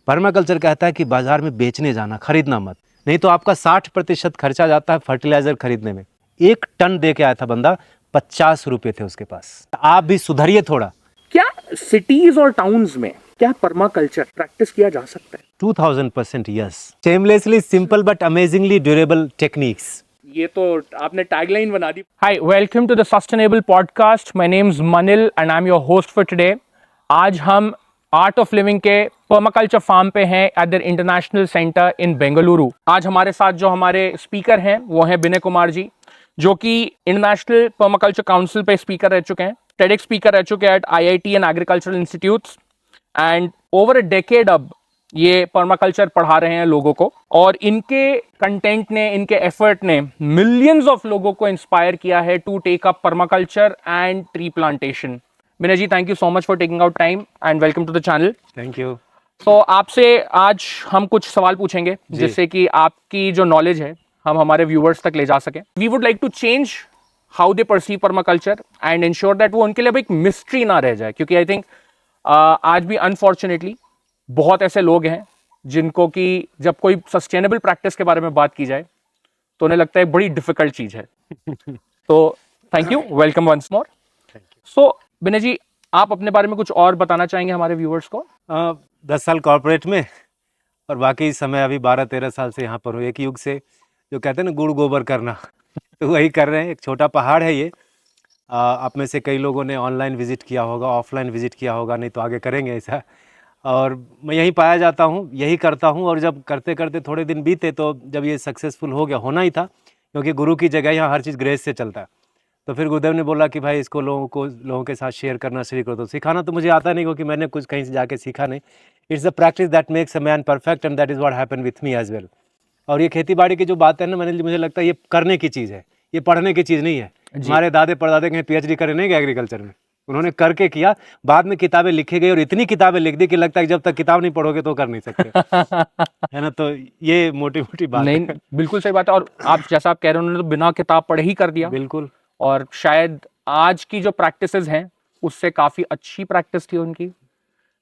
Permaculture कहता है कि बाजार में बेचने जाना, खरीदना मत, नहीं तो आपका 60% खर्चा जाता है फर्टिलाइजर खरीदने में। 1 टन दे के आया था बंदा, 50 रुपए थे उसके पास। आप भी सुधरिए थोड़ा। क्या सिटीज और टाउन्स में क्या पर्माकल्चर प्रैक्टिस किया जा सकता है? 2000% yes. Shamelessly simple but amazingly durable techniques. ये तो आपने टैगलाइन बना दी। Hi, welcome to the sustainable podcast. My name is Manil and I am your host for today. आज हम आर्ट ऑफ लिविंग के पर्माकल्चर फार्म पे हैं at the international centre in Bengaluru. आज हमारे साथ जो हमारे स्पीकर हैं वो हैं विनय कुमार जी, जो कि इंटरनेशनल पर्माकल्चर काउंसिल पे स्पीकर रह चुके हैं, टेडेक्स स्पीकर रह चुके हैं at IIT and agricultural institutes, and over a decade अब ये पर्माकल्चर पढ़ा रहे हैं लोगों को। और इनके कंटेंट ने, इनके एफर्ट ने मिलियंस ऑफ लोगों को इंस्पायर किया है to take up permaculture and tree plantation. Vinay ji, thank you so much for taking out time and welcome to the channel. Thank you. तो आपसे आज हम कुछ सवाल पूछेंगे जिससे कि आपकी जो नॉलेज है हम हमारे व्यूअर्स तक ले जा सकें। We would like to change how they perceive permaculture and ensure that वो उनके लिए एक मिस्ट्री ना रह जाए, क्योंकि आई थिंक आज भी अनफॉर्चुनेटली बहुत ऐसे लोग हैं जिनको कि जब कोई सस्टेनेबल प्रैक्टिस के बारे में बात की जाए तो उन्हें लगता है बड़ी डिफिकल्ट चीज है। तो thank you, welcome once more. So Vinay ji, आप अपने बारे में कुछ और बताना चाहेंगे हमारे व्यूअर्स को? 10 साल कॉर्पोरेट में और बाकी समय अभी 12-13 साल से यहाँ पर हूँ। एक युग से जो कहते हैं ना गुड़ गोबर करना तो वही कर रहे हैं। एक छोटा पहाड़ है ये। आप में से कई लोगों ने ऑनलाइन विजिट किया होगा, ऑफलाइन विजिट किया होगा, नहीं तो आगे करेंगे ऐसा। और मैं यहीं पाया जाता हूँ, यही करता हूँ। और जब करते करते थोड़े दिन बीते तो जब ये सक्सेसफुल हो गया, होना ही था क्योंकि गुरु की जगह यहाँ हर चीज़ ग्रेस से चलता है, तो फिर गुरुदेव ने बोला कि भाई इसको लोगों के साथ शेयर करना शुरू करो। तो सिखाना तो मुझे आता नहीं क्योंकि मैंने कुछ कहीं से जाके सीखा नहीं। It's the practice that makes a man perfect and that is what happen with me as well. और ये खेती बाड़ी की जो बात है ना, मुझे लगता है ये करने की चीज़ है, ये पढ़ने की चीज़ नहीं है। हमारे दादे परदादे कहीं PhD करे नहीं गए एग्रीकल्चर में, उन्होंने करके किया। बाद में किताबें लिखी गई और इतनी किताबें लिख दी कि लगता है जब तक किताब नहीं पढ़ोगे तो कर नहीं सकते। है ना? तो ये मोटी मोटी बात नहीं, है। बिल्कुल सही बात है। और आप जैसा आप कह रहे हो, उन्होंने तो बिना किताब पढ़े ही कर दिया। बिल्कुल। और शायद आज की जो प्रैक्टिसेस हैं उससे काफ़ी अच्छी प्रैक्टिस थी उनकी।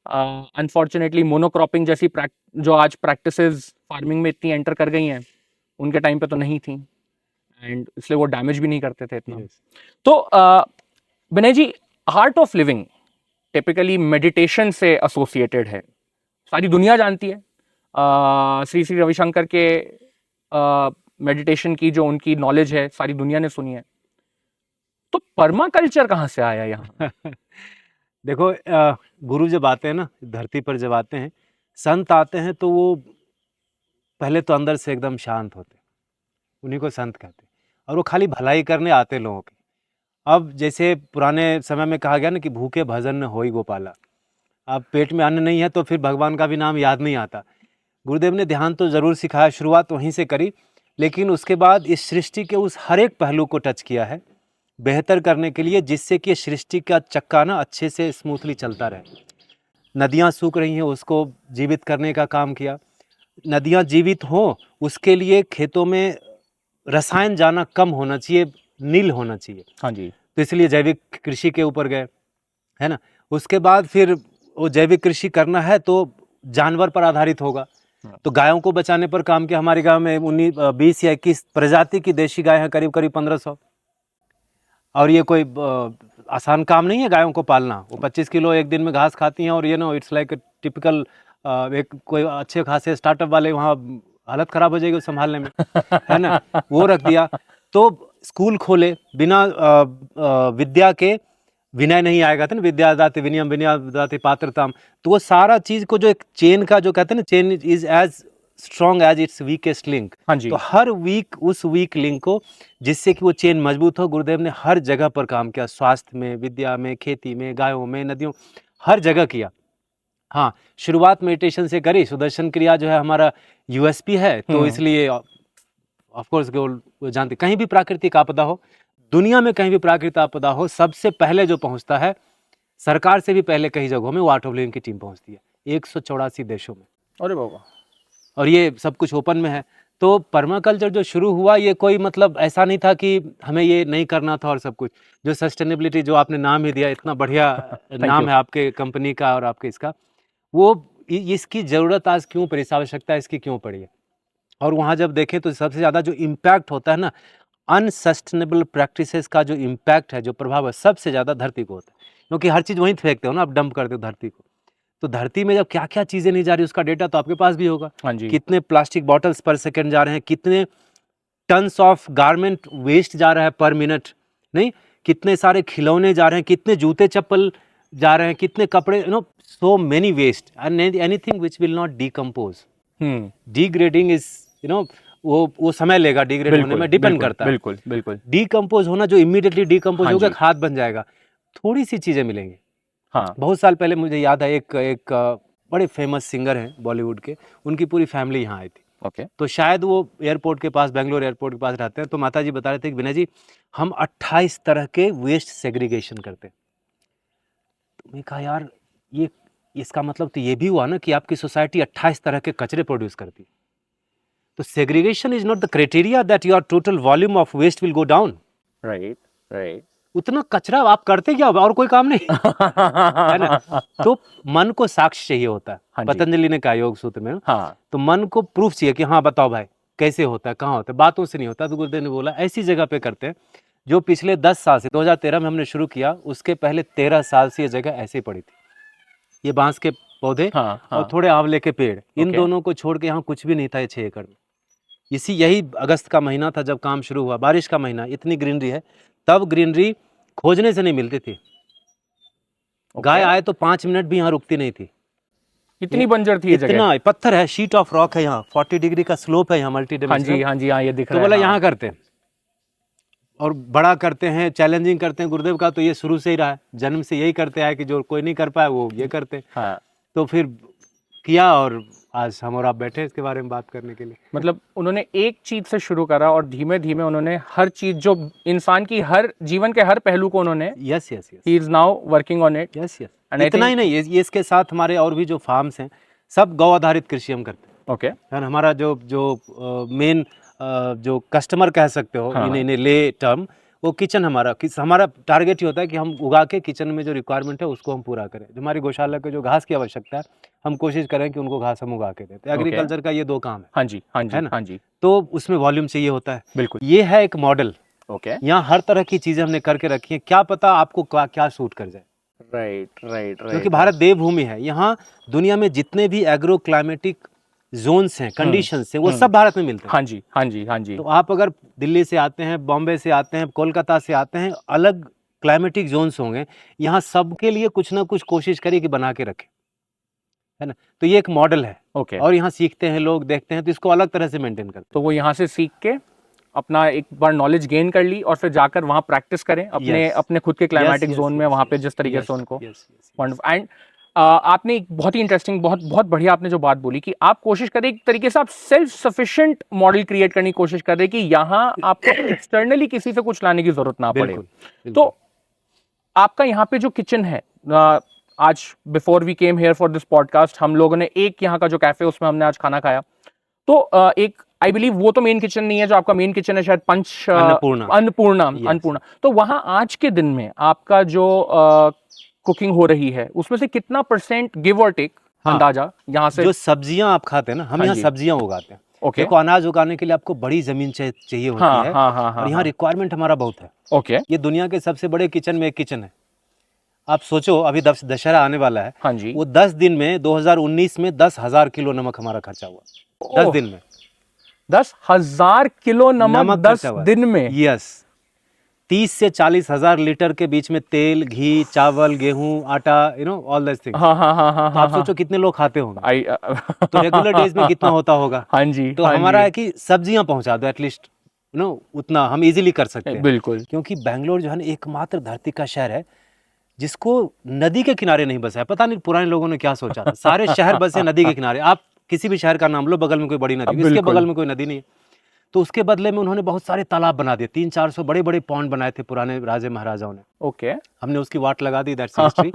अनफॉर्चुनेटली मोनोक्रॉपिंग जैसी जो आज प्रैक्टिसेस फार्मिंग में इतनी एंटर कर गई हैं, उनके टाइम पे तो नहीं थी, एंड इसलिए वो डैमेज भी नहीं करते थे इतना। तो Vinay ji, Art of Living typically meditation से एसोसिएटेड है, सारी दुनिया जानती है। श्री श्री रविशंकर के मेडिटेशन की जो उनकी नॉलेज है सारी दुनिया ने सुनी है। तो पर्माकल्चर कहाँ से आया यहाँ? देखो, गुरु जब आते हैं ना धरती पर, जब आते हैं, संत आते हैं, तो वो पहले तो अंदर से एकदम शांत होते, उन्हीं को संत कहते हैं। और वो खाली भलाई करने आते लोगों की। अब जैसे पुराने समय में कहा गया ना कि भूखे भजन न होई गोपाला। अब पेट में अन्न नहीं है तो फिर भगवान का भी नाम याद नहीं आता। गुरुदेव ने ध्यान तो ज़रूर सिखाया, शुरुआत वहीं से करी, लेकिन उसके बाद इस सृष्टि के उस हर एक पहलू को टच किया है बेहतर करने के लिए, जिससे कि सृष्टि का चक्का ना अच्छे से स्मूथली चलता रहे। नदियाँ सूख रही हैं, उसको जीवित करने का काम किया। नदियाँ जीवित हों उसके लिए खेतों में रसायन जाना कम होना चाहिए, नील होना चाहिए। हाँ जी। तो इसलिए जैविक कृषि के ऊपर गए, है ना। उसके बाद फिर वो जैविक कृषि करना है तो जानवर पर आधारित होगा, तो गायों को बचाने पर काम किया। हमारे गांव में 20 या 21 प्रजाति की देशी गाय हैं, करीब करीब 1500। और ये कोई आसान काम नहीं है गायों को पालना। वो 25 किलो एक दिन में घास खाती हैं और ये नो इट्स लाइक टिपिकल एक कोई अच्छे खासे स्टार्टअप वाले वहाँ हालत ख़राब हो जाएगी उसे संभालने में, है ना। वो रख दिया। तो स्कूल खोले, बिना विद्या के विनय नहीं आएगा था ना, विद्या दाति विनयम विनय दाति पात्रताम। तो वो सारा चीज़ को जो एक चेन का जो कहते हैं ना, chain is as strong as its weakest link. हाँ जी। तो हर वीक उस वीक लिंक को, जिससे कि वो चेन मजबूत हो, गुरुदेव ने हर जगह पर काम किया। स्वास्थ्य में, विद्या में, खेती में, गायों में, नदियों, हर जगह किया। हाँ, शुरुआत मेडिटेशन से करी। सुदर्शन क्रिया जो है हमारा USP है, तो इसलिए ऑफ कोर्स वो जानते, कहीं भी प्राकृतिक आपदा हो, दुनिया में कहीं भी प्राकृतिक आपदा हो, सबसे पहले जो पहुंचता है, सरकार से भी पहले कई जगहों में, वो आर्ट ऑफ लिविंग की टीम पहुंचती है, 184 देशों में। अरे बाबा। और ये सब कुछ ओपन में है। तो पर्माकल्चर जो शुरू हुआ, ये कोई मतलब ऐसा नहीं था कि हमें ये नहीं करना था। और सब कुछ जो सस्टेनेबिलिटी, जो आपने नाम ही दिया, इतना बढ़िया नाम है आपके कंपनी का और आपके इसका, वो इसकी ज़रूरत आज क्यों पड़ी, इस आवश्यकता इसकी क्यों पड़ी है। और वहाँ जब देखें तो सबसे ज़्यादा जो इम्पैक्ट होता है ना, अनसस्टेनेबल प्रैक्टिसेस का जो इम्पैक्ट है, जो प्रभाव है, सबसे ज़्यादा धरती को होता है, क्योंकि हर चीज़ वहीं फेंकते हो ना, आप डंप करते हो धरती को। तो धरती में जब क्या क्या चीज़ें नहीं जा रही, उसका डेटा तो आपके पास भी होगा। हाँ जी। कितने प्लास्टिक बॉटल्स पर सेकंड जा रहे हैं, कितने टन्स ऑफ गारमेंट वेस्ट जा रहा है पर मिनट, नहीं, कितने सारे खिलौने जा रहे हैं, कितने जूते चप्पल जा रहे हैं, कितने कपड़े, so many waste and anything which will not decompose. Degrading is वो समय लेगा डिग्रेड होने में, डिपेंड करता है। बिल्कुल बिल्कुल। डिकम्पोज होना, जो इमीडिएटली डिकम्पोज हाँ होगा, जी। खाद बन जाएगा, थोड़ी सी चीज़ें मिलेंगी। हाँ। बहुत साल पहले मुझे याद है, एक बड़े फेमस सिंगर हैं बॉलीवुड के, उनकी पूरी फैमिली यहाँ आई थी। ओके। तो शायद वो एयरपोर्ट के पास, बेंगलोर एयरपोर्ट के पास रहते हैं। तो माता जी बता रहे थे कि विनय जी, हम 28 तरह के वेस्ट सेग्रीगेशन करते हैं। तो मैं कहा यार, ये इसका मतलब तो ये भी हुआ ना कि आपकी सोसाइटी 28 तरह के कचरे प्रोड्यूस करती है। तो segregation is not the criteria that your total volume of waste will go down. Right right. उतना कचरा आप करते क्या, और कोई काम नहीं है ना। तो मन को साक्ष्य चाहिए होता है। हाँ जी। पतंजलि ने कहा योग सूत्र में, हाँ। तो मन को प्रूफ चाहिए कि हाँ बताओ भाई कैसे होता है, कहाँ होता है, बातों से नहीं होता। तो गुरुदेव ने बोला ऐसी जगह पे करते हैं जो पिछले 10 साल से, 2013 में हमने शुरू किया, उसके पहले 13 साल से ये जगह ऐसे ही पड़ी थी। ये बांस के पौधे हाँ, हाँ। और थोड़े आंवले के पेड़, इन ओके। दोनों को छोड़ के यहाँ कुछ भी नहीं था। ये 6 एकड़ में, यही अगस्त का महीना था जब काम शुरू हुआ, बारिश का महीना, इतनी ग्रीनरी है। तब ग्रीनरी खोजने से नहीं मिलती थी। गाय आए तो 5 मिनट भी यहाँ रुकती नहीं थी, इतनी बंजर थी ये जगह। इतना पत्थर है, शीट ऑफ रॉक है यहाँ, 40 डिग्री का स्लोप है यहाँ, मल्टी हाँ जी हाँ जी हाँ, ये दिख तो रहा बोला है। यहाँ करते हैं और बड़ा करते हैं, चैलेंजिंग करते हैं। गुरुदेव का तो ये शुरू से ही रहा है, जन्म से यही करते आए कि जो कोई नहीं कर पाया वो ये करते हैं। हाँ। तो फिर किया, और आज हम और आप बैठे इसके बारे में बात करने के लिए। मतलब उन्होंने एक चीज से शुरू करा और धीमे धीमे उन्होंने हर चीज, जो इंसान की हर जीवन के हर पहलू को उन्होंने, yes yes yes, he is now working on it. Yes yes. And I इतना ही think- नहीं, ये इसके साथ हमारे और भी जो फार्म्स हैं, सब गौ आधारित कृषि हम करते हैं। ओके। और हमारा जो मेन जो कस्टमर कह सकते हो, हाँ। इन ले टर्म, वो किचन हमारा टारगेट ही होता है कि हम उगा के किचन में जो रिक्वायरमेंट है उसको हम पूरा करें। जो हमारी गौशाला के जो घास की आवश्यकता है, हम कोशिश करें कि उनको घास हम उगा के देते हैं। एग्रीकल्चर का ये 2 काम है। हाँ जी हाँ जी है ना? हाँ जी। तो उसमें वॉल्यूम चाहिए होता है। बिल्कुल। ये है एक मॉडल। ओके। यहाँ हर तरह की चीजें हमने करके रखी हैं, क्या पता आपको क्या सूट कर जाए। Right right right. क्योंकि भारत देवभूमि है, यहाँ दुनिया में जितने भी एग्रो क्लाइमेटिक जोन्स हैं, कंडीशंस हैं, वो सब भारत में मिलते हैं। हाँ जी हाँ जी हाँ जी। तो आप अगर दिल्ली से आते हैं, बॉम्बे से आते हैं, कोलकाता से आते हैं, अलग क्लाइमेटिक जोन्स होंगे, यहाँ सबके लिए कुछ ना कुछ कोशिश करिए कि बना के रखें, है ना। तो ये एक मॉडल है। ओके। और यहाँ सीखते हैं लोग, देखते हैं, तो इसको अलग तरह से मेंटेन करते तो वो यहाँ से सीख के अपना एक बार नॉलेज गेन कर ली और फिर जाकर वहाँ प्रैक्टिस करें अपने Yes. अपने खुद के क्लाइमेटिक yes, जोन में, yes, वहाँ पे yes, जिस तरीके yes, से उनको। yes, yes, yes. Wonderful. And आपने एक बहुत ही इंटरेस्टिंग, बहुत बहुत बढ़िया आपने जो बात बोली कि आप कोशिश करें एक तरीके से, आप सेल्फ सफिशिएंट मॉडल क्रिएट करने की कोशिश कर रहे हैं कि यहाँ आपको एक्सटर्नली किसी से कुछ लाने की जरूरत ना पड़े। बिल्कुल, बिल्कुल। तो आपका यहाँ पे जो किचन है, आज before we came here for this podcast, हम लोगों ने एक यहाँ का जो कैफे, उसमें हमने आज खाना खाया। तो एक आई बिलीव वो तो मेन किचन नहीं है, जो आपका मेन किचन है शायद अन्नपूर्णा। तो वहाँ आज के दिन में आपका जो कुकिंग हो रही है, उसमें से कितना % गिव और टेक अंदाजा यहाँ से? जो सब्जियां आप खाते हैं ना, हम हाँ यहाँ जी। सब्जियां उगाते हैं। ओके। देखो, अनाज उगाने के लिए आपको बड़ी जमीन चाहिए होती हाँ, है। हाँ, हाँ, हाँ, और यहाँ हाँ। रिक्वायरमेंट हमारा बहुत है। ओके। ये दुनिया के सबसे बड़े किचन में एक किचन है। आप सोचो, अभी दशहरा आने वाला है। हाँ जी। वो 10 दिन में 2019 में 10,000 किलो नमक हमारा खर्चा हुआ। 10 दिन में 10,000 किलो नमक 10 दिन में? यस। 30 से 40,000 लीटर के बीच में तेल, घी, चावल, गेहूं, आटा, ऑल दिस थिंग्स। हाँ हाँ हाँ हाँ। तो आप सोचो कितने लोग खाते होंगे। तो तो रेगुलर डेज में कितना होता होगा। हाँ जी। तो हमारा है कि सब्जियां पहुंचा दो एटलीस्ट, उतना हम इजीली कर सकते हैं। बिल्कुल। क्योंकि बेंगलोर जो है ना, एकमात्र धरती का शहर है जिसको नदी के किनारे नहीं बसा है। पता नहीं पुराने लोगों ने क्या सोचा था, सारे शहर बसे नदी के किनारे। आप किसी भी शहर का नाम लो, बगल में कोई बड़ी नदी, इसके बगल में कोई नदी नहीं है। तो उसके बदले में उन्होंने बहुत सारे तालाब बना दिए, 300-400 बड़े बड़े पॉन्ड बनाए थे पुराने राजे महाराजाओं ने। ओके। हमने उसकी वाट लगा दी, दैट्स हिस्ट्री।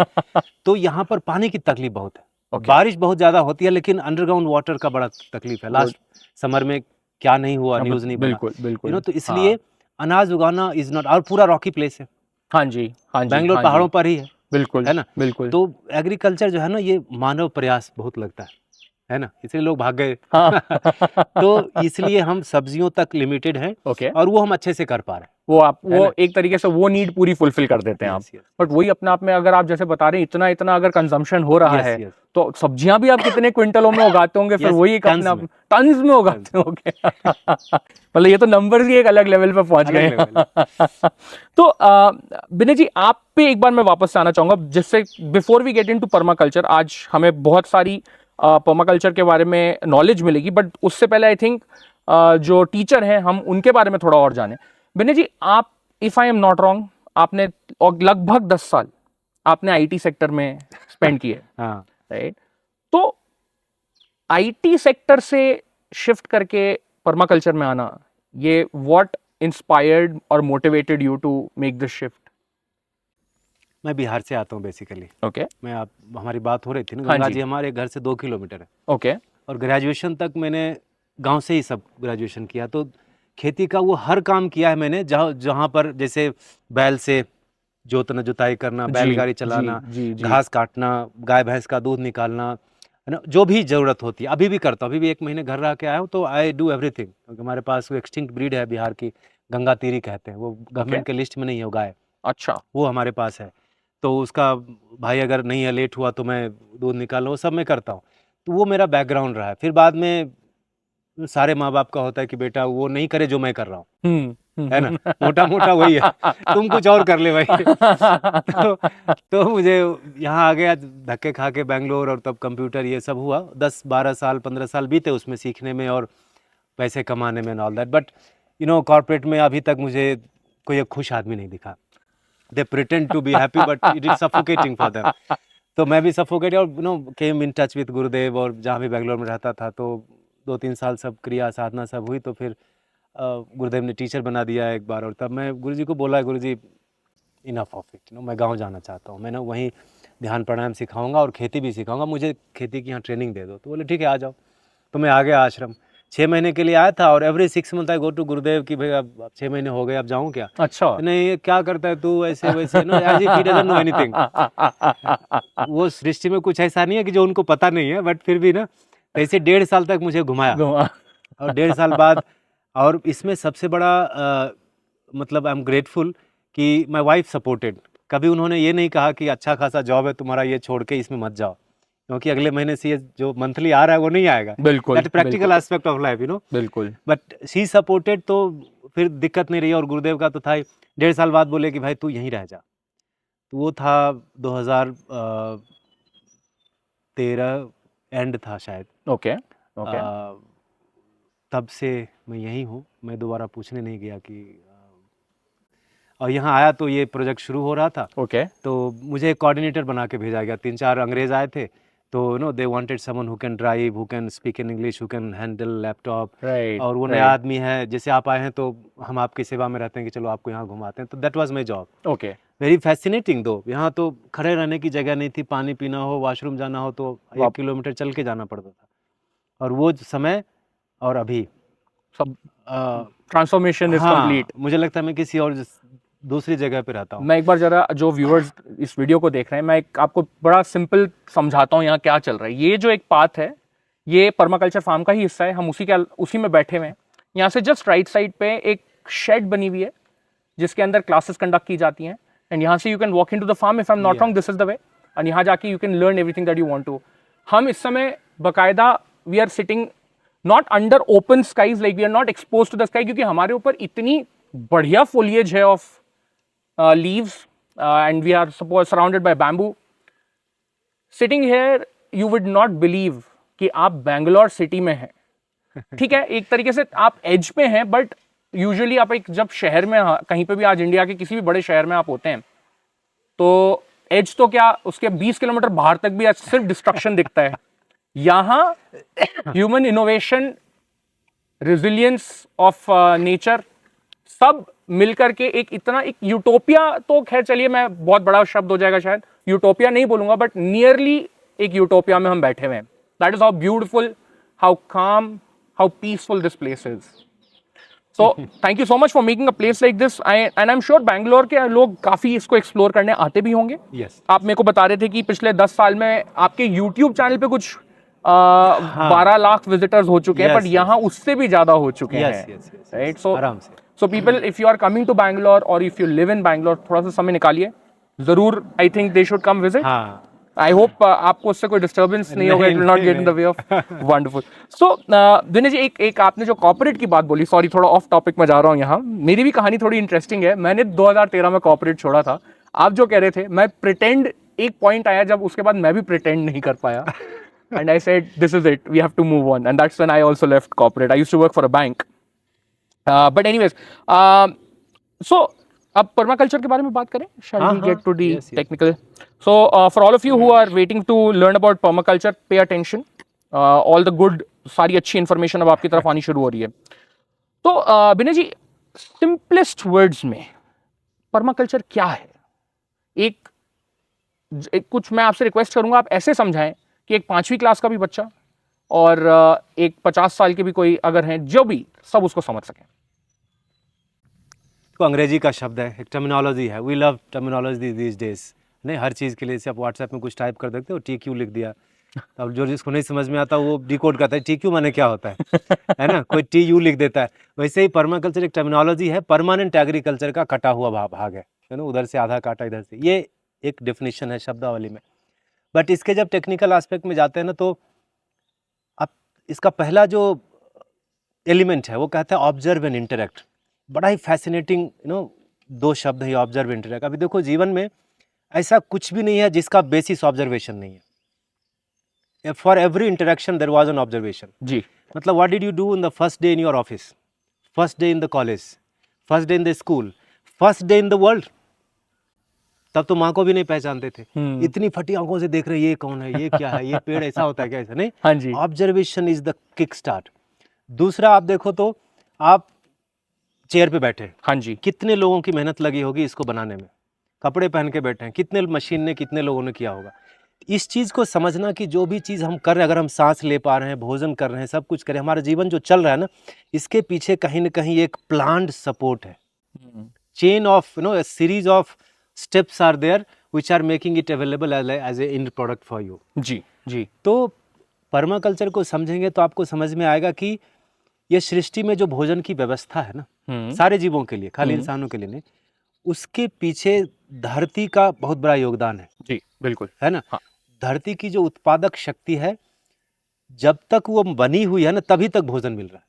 तो यहाँ पर पानी की तकलीफ बहुत है। बारिश बहुत ज्यादा होती है, लेकिन अंडरग्राउंड वाटर का बड़ा तकलीफ है। लास्ट समर में क्या नहीं हुआ, न्यूज नहीं बना। बिल्कुल बिल्कुल। तो इसलिए अनाज उगाना इज नॉट, और पूरा रॉकी प्लेस है। हाँ जी हाँ जी। बेंगलोर पहाड़ों पर ही है। बिल्कुल है ना? बिल्कुल। तो एग्रीकल्चर जो है ना, ये मानव प्रयास बहुत लगता है ना? इसलिए लोग भाग गए। हाँ तो इसलिए हम सब्जियों तक लिमिटेड हैं ओके, और वो हम अच्छे से कर पा रहे हैं, वो आप है वो ना? एक तरीके से वो नीड पूरी फुलफिल कर देते हैं आप। यस, यस, बट वही अपने आप में अगर आप जैसे बता रहे हैं इतना इतना अगर कंजम्पशन हो रहा यस, है, यस, तो सब्जियां भी आप कितने क्विंटलों में उगाते होंगे फिर? यस, वही एक अपने टन्स आप में, टन्स में उगाते होंगे। मतलब ये तो नंबर्स ही एक अलग लेवल पे पहुंच अलग गए। लेवल है। तो विनय जी, आप पे एक बार मैं वापस आना चाहूंगा, जिससे before we get into permaculture, आज हमें बहुत सारी पर्माकल्चर के बारे में नॉलेज मिलेगी, बट उससे पहले आई थिंक जो टीचर हैं हम उनके बारे में थोड़ा और जाने। विनय जी, आप, if I am not wrong, आपने और लगभग 10 साल आपने आईटी सेक्टर में स्पेंड किए, हाँ, राइट? तो आईटी सेक्टर से शिफ्ट करके पर्माकल्चर में आना, ये व्हाट इंस्पायर्ड और motivated you to make this shift? मैं बिहार से आता हूँ बेसिकली। ओके मैं आप हमारी बात हो रही थी ना, हाँ गंगा जी, जी हमारे घर से 2 किलोमीटर है ओके और ग्रेजुएशन तक मैंने गांव से ही सब ग्रेजुएशन किया। तो खेती का वो हर काम किया है मैंने, जहाँ जहाँ पर जैसे बैल से जोतना जुताई करना, जी बैलगाड़ी जी चलाना, जी जी। घास काटना, गाय भैंस का दूध निकालना, है ना, जो भी ज़रूरत होती है अभी भी करता हूँ। अभी भी 1 महीने घर रह के आया हूँ, तो आई डू एवरीथिंग, क्योंकि हमारे पास वो एक्सटिंक्ट ब्रीड है बिहार की, गंगा तीरी कहते हैं, वो ओके गवर्नमेंट के लिस्ट में नहीं है वो गाय, अच्छा वो हमारे पास है। तो उसका भाई अगर नहीं है, लेट हुआ तो मैं दूध निकालूँ, वो सब मैं करता हूँ। तो वो मेरा बैकग्राउंड रहा है। फिर बाद में सारे माँ-बाप का होता है कि बेटा वो नहीं करे जो मैं कर रहा हूँ, है ना? मोटा-मोटा वही है, तुम कुछ और कर ले भाई। तो मुझे यहाँ आ गया धक्के खा के बैंगलोर, और तब कंप्यूटर ये सब हुआ। 10-12 साल 15 साल बीते उसमें सीखने में और पैसे कमाने में and all that. But corporate में अभी तक मुझे कोई एक खुश आदमी नहीं दिखा। They pretend to be happy but it is suffocating for them. तो मैं भी सफोकेट और केम इन टच विद गुरुदेव, और जहाँ भी बैंगलोर में रहता था तो 2-3 साल सब क्रिया साधना सब हुई, तो फिर गुरुदेव ने टीचर बना दिया एक बार। और तब मैं गुरुजी को बोला, गुरुजी इनफ ऑफ इट, मैं गांव जाना चाहता हूँ, मैं ना वहीं ध्यान प्राणायाम सिखाऊंगा और खेती भी सिखाऊंगा, मुझे खेती की यहाँ ट्रेनिंग दे दो। तो बोले ठीक है आ जाओ। तो मैं आ गया आश्रम, 6 महीने के लिए आया था, और every 6 month I go to Gurudev कि भाई अब 6 महीने हो गए, अब जाऊँ क्या? अच्छा नहीं, ये क्या करता है तू, ऐसे वैसे, no as if he doesn't know anything. वो सृष्टि में कुछ ऐसा नहीं है कि जो उनको पता नहीं है, बट फिर भी ना, ऐसे 1.5 साल तक मुझे घुमाया। घुमा और 1.5 साल बाद, और इसमें सबसे बड़ा मतलब आई एम ग्रेटफुल कि माय वाइफ सपोर्टेड। कभी उन्होंने ये नहीं कहा कि अच्छा खासा जॉब है तुम्हारा, ये छोड़ के इसमें मत जाओ, क्योंकि अगले महीने से ये जो मंथली आ रहा है वो नहीं आएगा। बिल्कुल that practical aspect of life बिल्कुल बट शी सपोर्टेड। तो फिर दिक्कत नहीं रही, और गुरुदेव का तो था ही। 1.5 साल बाद बोले कि भाई तू यहीं रह जा। तो वो था 2013 एंड था शायद। ओके ओके तब से मैं यहीं हूँ, मैं दोबारा पूछने नहीं गया कि और यहाँ आया तो ये प्रोजेक्ट शुरू हो रहा था। ओके तो मुझे एक कोऑर्डिनेटर बना के भेजा गया। 3-4 अंग्रेज आए थे, तो they wanted someone who can drive, who can speak in English, who can handle laptop. Right और वो नया आदमी है, जैसे आप आए हैं तो हम आपकी सेवा में रहते हैं कि चलो आपको यहाँ घुमाते हैं। तो that was my job. Okay very fascinating. दो यहाँ तो खड़े रहने की जगह नहीं थी, पानी पीना हो, वॉशरूम जाना हो तो 1 किलोमीटर चल के जाना पड़ता था। और वो समय और अभी सब अ, ट्रांसफॉर्मेशन इज कंप्लीट। मुझे लगता है मैं किसी और दूसरी जगह पे रहता हूँ। मैं एक बार जरा जो व्यूअर्स इस वीडियो को देख रहे हैं, मैं एक आपको बड़ा सिंपल समझाता हूँ यहाँ क्या चल रहा है। ये जो एक पाथ है, ये पर्माकल्चर फार्म का ही हिस्सा है, हम उसी में बैठे हुए हैं। यहाँ से जस्ट राइट साइड पे एक शेड बनी हुई है जिसके अंदर क्लासेस कंडक्ट की जाती हैं, एंड यहाँ से you can walk into the farm, if I am not wrong this is the way, and यहाँ जाके you can learn everything that you want to. हम इस समय बकायदा we are sitting not under open skies, like we are not expose to the sky, क्योंकि हमारे ऊपर इतनी बढ़िया फोलिएज है of leaves, and we are surrounded by bamboo. Sitting here, you would not believe कि आप बैंगलोर सिटी में हैं। ठीक है, एक तरीके से आप एज पे हैं, बट यूजुअली आप एक जब शहर में कहीं पे भी, आज इंडिया के किसी भी बड़े शहर में आप होते हैं, तो एज तो क्या, उसके 20 किलोमीटर बाहर तक भी आज सिर्फ डिस्ट्रक्शन दिखता है। यहाँ human innovation, resilience of nature, सब मिलकर के एक इतना एक यूटोपिया, तो खैर चलिए मैं बहुत बड़ा शब्द हो जाएगा शायद, यूटोपिया नहीं बोलूंगा, बट नियरली एक यूटोपिया में हम बैठे हुए हैं। That is how beautiful, how calm, how peaceful this place is. So thank you so much for making a place like this. And I'm sure Bangalore के लोग काफी इसको एक्सप्लोर करने आते भी होंगे. यस आप मेरे को बता रहे थे कि पिछले 10 साल में आपके YouTube चैनल पे कुछ 12 लाख विजिटर्स हो चुके हैं, Yes, बट यहाँ उससे भी ज्यादा हो चुके यस हैं. Yes yes right. सो आराम से. So people, if you are coming to Bangalore or if you live in Bangalore, थोड़ा सा समय निकालिए जरूर. I think they should come visit. हाँ I hope आपको उससे कोई डिस्टर्बेंस नहीं होगा. It will not get in the way of. Wonderful. So Dinesh ji, एक आपने जो कॉर्पोरेट की बात बोली, सॉरी थोड़ा ऑफ टॉपिक में जा रहा हूँ यहाँ. मेरी भी कहानी थोड़ी इंटरेस्टिंग है. मैंने 2013 में कॉर्पोरेट छोड़ा था. आप जो कह रहे थे, मैं प्रिटेंड, एक पॉइंट आया जब उसके बाद मैं भी प्रिटेंड नहीं कर पाया. And I said, this is it. We have to move on. And that's when I also left corporate. I used to work for a bank. But anyways, so अब permaculture के बारे में बात करें. Shall we get to the Yes, yes. technical? So for all of you who are waiting to learn about permaculture, pay attention. All the good, सारी अच्छी information अब आपकी तरफ आनी शुरू हो रही है. तो विनय जी, simplest words में permaculture क्या है? एक कुछ मैं आपसे रिक्वेस्ट करूंगा, आप ऐसे समझाएं कि एक 5वीं क्लास का भी बच्चा और एक 50 साल के भी कोई अगर हैं, जो भी सब उसको समझ सकें. तो अंग्रेजी का शब्द है, एक टर्मिनोलॉजी है. We love terminology these days. नहीं, हर चीज़ के लिए जैसे आप व्हाट्सएप में कुछ टाइप कर देते हो, TQ लिख दिया, अब जो जिसको नहीं समझ में आता वो डिकोड करता है TQ माने क्या होता है ना. कोई TU लिख देता है. वैसे ही परमाकल्चर एक टर्मिनोलॉजी है, परमानेंट एग्रीकल्चर का कटा हुआ भाग है ना. उधर से आधा काटा, इधर से, ये एक डेफिनेशन है शब्दावली में. बट इसके जब टेक्निकल एस्पेक्ट में जाते हैं ना, तो अब इसका पहला जो एलिमेंट है वो कहता है ऑब्जर्व एंड इंटरेक्ट. बड़ा ही फैसिनेटिंग दो शब्द है, ऑब्जर्व इंटरेक्ट. अभी देखो, जीवन में ऐसा कुछ भी नहीं है जिसका बेसिस ऑब्जर्वेशन नहीं है. For every interaction there was an observation. जी. मतलब what did you do in the first day in your office, first day in the college, first day in the school, first day in the world. तब तो माँ को भी नहीं पहचानते थे. इतनी फटी आंखों से देख रहे, ये कौन है, ये क्या है, ये पेड़ ऐसा होता है क्या, ऐसा नहीं. हाँ जी. Observation is the kick start. दूसरा, आप देखो तो आप चेयर पे बैठे, हाँ जी. कितने लोगों की मेहनत लगी होगी इसको बनाने में. कपड़े पहन के बैठे हैं, कितने मशीन ने, कितने लोगों ने किया होगा. इस चीज़ को समझना कि जो भी चीज़ हम कर रहे हैं, अगर हम सांस ले पा रहे हैं, भोजन कर रहे हैं, सब कुछ कर रहे हैं, हमारा जीवन जो चल रहा है ना, इसके पीछे कहीं ना कहीं एक प्लान्ड सपोर्ट है. Chain of series of steps are there which are making it available as a end product for you. जी जी. तो परमाकल्चर को समझेंगे तो आपको समझ में आएगा कि ये सृष्टि में जो भोजन की व्यवस्था है ना, सारे जीवों के लिए, खाली इंसानों के लिए नहीं, उसके पीछे धरती का बहुत बड़ा योगदान है. जी बिल्कुल. है ना. हाँ. धरती की जो उत्पादक शक्ति है, जब तक वो बनी हुई है ना, तभी तक भोजन मिल रहा है.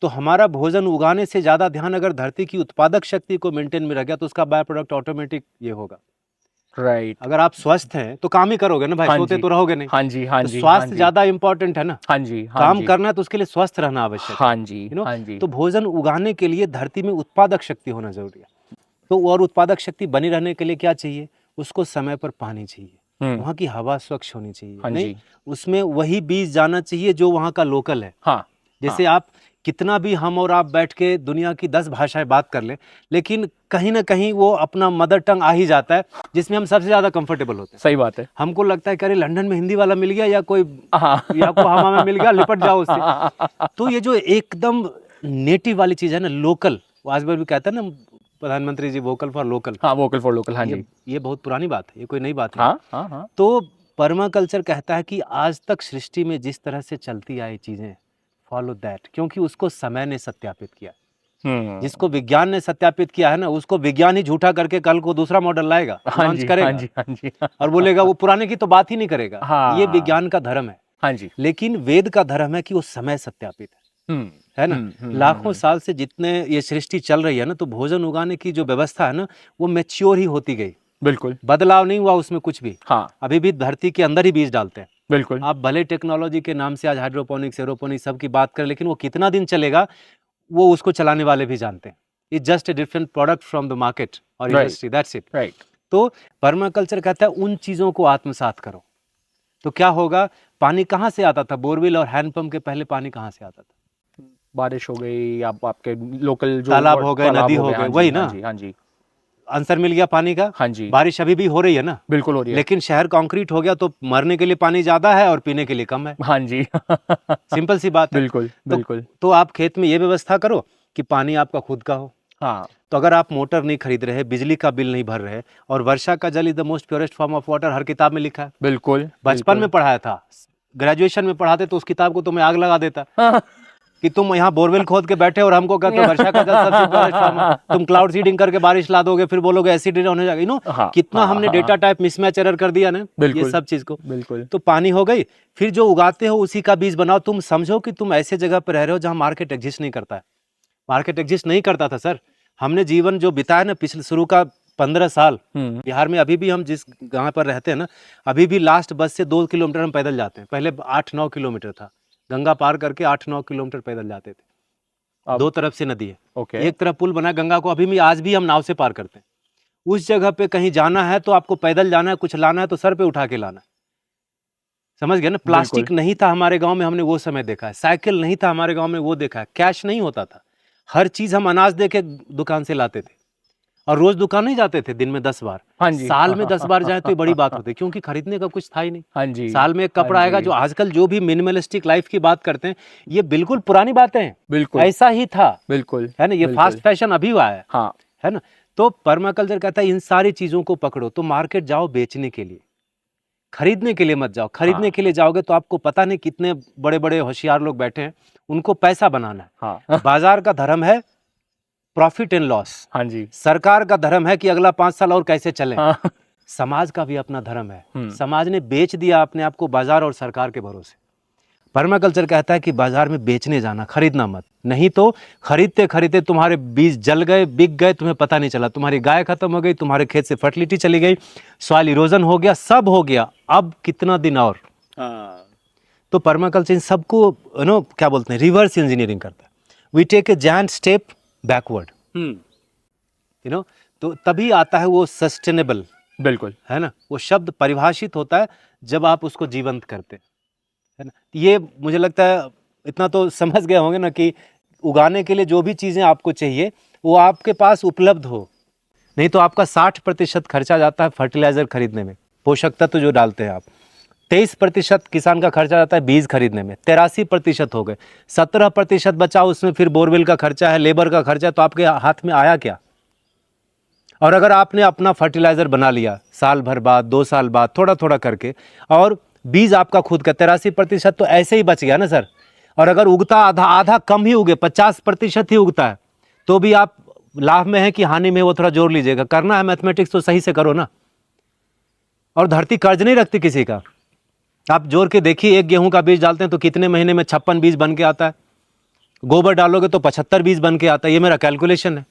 तो हमारा भोजन उगाने से ज़्यादा ध्यान अगर धरती की उत्पादक शक्ति को मेंटेन में रह गया, तो उसका बाय प्रोडक्ट ऑटोमेटिक ये होगा. राइट. अगर आप स्वस्थ हैं तो काम ही करोगे ना भाई. हाँ सोते जी. तो रहोगे नहीं. हाँ जी. हाँ तो जी. स्वास्थ्य ज़्यादा इंपॉर्टेंट है ना. हाँ जी. हाँ काम जी. करना है तो उसके लिए स्वस्थ रहना आवश्यक है. हाँ जी. हाँ जी. तो भोजन उगाने के लिए धरती में उत्पादक शक्ति होना जरूरी है. तो और उत्पादक शक्ति बनी रहने के लिए क्या चाहिए, उसको समय पर पानी चाहिए, वहाँ की हवा स्वच्छ होनी चाहिए. हाँ नहीं, जी. उसमें वही बीज जाना चाहिए जो वहाँ का लोकल है. हाँ. जैसे आप कितना भी हम और आप बैठ के दुनिया की 10 भाषाएं बात कर लें, लेकिन कहीं ना कहीं वो अपना मदर टंग आ ही जाता है जिसमें हम सबसे ज्यादा कंफर्टेबल होते हैं. सही बात है. हमको लगता है कि अरे लंदन में हिंदी वाला मिल गया, या कोई हाँ. याकोहामा में मिल गया, लिपट जाओ उससे. तो ये जो एकदम नेटिव वाली चीज है ना, लोकल, आज भी कहते हैं ना प्रधानमंत्री जी, वोकल फॉर लोकल. हाँ, वोकल फॉर लोकल. हाँ जी. ये बहुत पुरानी बात है, ये कोई नई बात है. हाँ हाँ हाँ. तो परमाकल्चर कहता है कि आज तक सृष्टि में जिस तरह से चलती आई चीजें, फॉलो दैट. क्योंकि उसको समय ने सत्यापित किया. जिसको विज्ञान ने सत्यापित किया है ना, उसको विज्ञान ही झूठा करके कल को दूसरा मॉडल लाएगा, लॉन्च करेगा. हाँ जी. हाँ जी. और बोलेगा वो पुराने की तो बात ही नहीं करेगा. हाँ. ये विज्ञान का धर्म है. हाँ जी. लेकिन वेद का धर्म है कि वो समय सत्यापित है ना. लाखों साल से जितने ये सृष्टि चल रही है ना, तो भोजन उगाने की जो व्यवस्था है ना, वो मैच्योर ही होती गई. बिल्कुल. बदलाव नहीं हुआ उसमें कुछ भी. हाँ. अभी भी धरती के अंदर ही बीज डालते हैं. बिल्कुल. आप भले टेक्नोलॉजी के नाम से आज हाइड्रोपोनिक्स, एरोपोनिक्स सब की बात करें, लेकिन वो कितना दिन चलेगा वो उसको चलाने वाले भी जानते हैं. It's just a different product from the market और इंडस्ट्री, दैट्स इट. राइट. तो परमाकल्चर कहता है उन चीजों को आत्मसात करो. तो क्या होगा, पानी कहाँ से आता था, बोरवेल और हैंडपंप के पहले पानी कहाँ से आता था? बारिश हो गई, आपके लोकल जो तालाब हो गए, नदी हो गए, वही ना. हाँ जी. आंसर मिल गया पानी का. हाँ जी. बारिश अभी भी हो रही है ना. बिल्कुल हो रही है. लेकिन शहर कंक्रीट हो गया तो मरने के लिए पानी ज्यादा है और पीने के लिए कम है. हाँ जी. सिंपल सी बात है. बिल्कुल बिल्कुल. तो आप खेत में ये व्यवस्था करो कि पानी आपका खुद का हो। हाँ तो अगर आप मोटर नहीं खरीद रहे, बिजली का बिल नहीं भर रहे, और वर्षा का जल is the most purest form of water, हर किताब में लिखा है। बिल्कुल बचपन में पढ़ाया था, ग्रेजुएशन में पढ़ाते तो उस किताब को तो मैं आग लगा देता हाँ, कि तुम यहाँ बोरवेल खोद के बैठे और हमको कहते हो वर्षा का जल सबसे प्योरेस्ट फॉर्म है, तुम क्लाउड सीडिंग करके बारिश ला दोगे, फिर बोलोगे एसिड रेन होने जाएगा। हाँ, कितना हाँ, हमने हाँ, डेटा टाइप मिसमैच एरर कर दिया ना ये बिल्कुल, सब चीज को। बिल्कुल तो पानी हो गई, फिर जो उगाते हो उसी का बीज बनाओ। तुम समझो कि तुम ऐसे जगह पर रह रहे हो जहाँ मार्केट एग्जिस्ट नहीं करता है। मार्केट एग्जिस्ट नहीं करता था सर। हमने जीवन जो बिताया ना पिछले शुरू का 15 साल बिहार में, अभी भी हम जिस गांव पर रहते हैं ना, अभी भी लास्ट बस से 2 किलोमीटर हम पैदल जाते हैं। पहले 8-9 किलोमीटर था, गंगा पार करके 8-9 किलोमीटर पैदल जाते थे। दो तरफ से नदी है, ओके एक तरफ पुल बना गंगा को, अभी भी आज भी हम नाव से पार करते हैं। उस जगह पे कहीं जाना है तो आपको पैदल जाना है, कुछ लाना है तो सर पे उठा के लाना है। समझ गए ना। प्लास्टिक नहीं था हमारे गांव में, हमने वो समय देखा है। साइकिल नहीं था हमारे गांव में, वो देखा है। कैश नहीं होता था, हर चीज हम अनाज दे के दुकान से लाते थे, और रोज दुकान नहीं जाते थे, दिन में 10 बार। हाँ जी, साल में 10 बार जाए तो ये बड़ी बात होती है, क्योंकि खरीदने का कुछ था ही नहीं। हाँ जी, साल में एक कपड़ा आएगा। जो आजकल जो भी मिनिमलिस्टिक लाइफ की बात करते हैं, ये बिल्कुल पुरानी बातें हैं। बिल्कुल ऐसा ही था, बिल्कुल है ना। ये फास्ट फैशन अभी हुआ है, हाँ है ना। तो पर्माकल्चर कहता है इन सारी चीजों को पकड़ो। तो मार्केट जाओ बेचने के लिए, खरीदने के लिए मत जाओ। खरीदने के लिए जाओगे तो आपको पता नहीं कितने बड़े बड़े होशियार लोग बैठे हैं, उनको पैसा बनाना है। हाँ बाजार का धर्म है प्रॉफिट एंड लॉस। हाँ जी सरकार का धर्म है कि अगला 5 साल और कैसे चले। हाँ समाज का भी अपना धर्म है। समाज ने बेच दिया अपने आप को बाजार और सरकार के भरोसे। पर्माकल्चर कहता है कि बाजार में बेचने जाना, खरीदना मत। नहीं तो खरीदते खरीदते तुम्हारे बीज जल गए, बिक गए, तुम्हें पता नहीं चला। तुम्हारी गाय खत्म हो गई, तुम्हारे खेत से फर्टिलिटी चली गई, सॉइल इरोजन हो गया, सब हो गया। अब कितना दिन और। तो पर्माकल्चर इन सबको क्या बोलते हैं, रिवर्स इंजीनियरिंग करता है। We take a giant step backward, तो तभी आता है वो सस्टेनेबल। बिल्कुल है ना। वो शब्द परिभाषित होता है जब आप उसको जीवंत करते हैं, है ना। ये मुझे लगता है इतना तो समझ गए होंगे ना कि उगाने के लिए जो भी चीज़ें आपको चाहिए वो आपके पास उपलब्ध हो। नहीं तो आपका 60% खर्चा जाता है फर्टिलाइजर खरीदने में, पोषक तत्व जो डालते हैं आप। 23% किसान का खर्चा जाता है बीज खरीदने में। 83% हो गए। 17% बचा, उसमें फिर बोरवेल का खर्चा है, लेबर का खर्चा है। तो आपके हाथ में आया क्या। और अगर आपने अपना फर्टिलाइजर बना लिया साल भर बाद, 2 साल बाद, थोड़ा थोड़ा करके, और बीज आपका खुद का 83% तो ऐसे ही बच गया ना सर। और अगर उगता आधा आधा कम ही उगे, 50% ही उगता है, तो भी आप लाभ में है कि हानि में, वो थोड़ा जोड़ लीजिएगा। करना है मैथमेटिक्स तो सही से करो ना। और धरती कर्ज नहीं रखती किसी का। आप जोड़ के देखिए, एक गेहूं का बीज डालते हैं तो कितने महीने में 56 बीज बन के आता है। गोबर डालोगे तो 75 बीज बन के आता है। ये मेरा कैलकुलेशन है।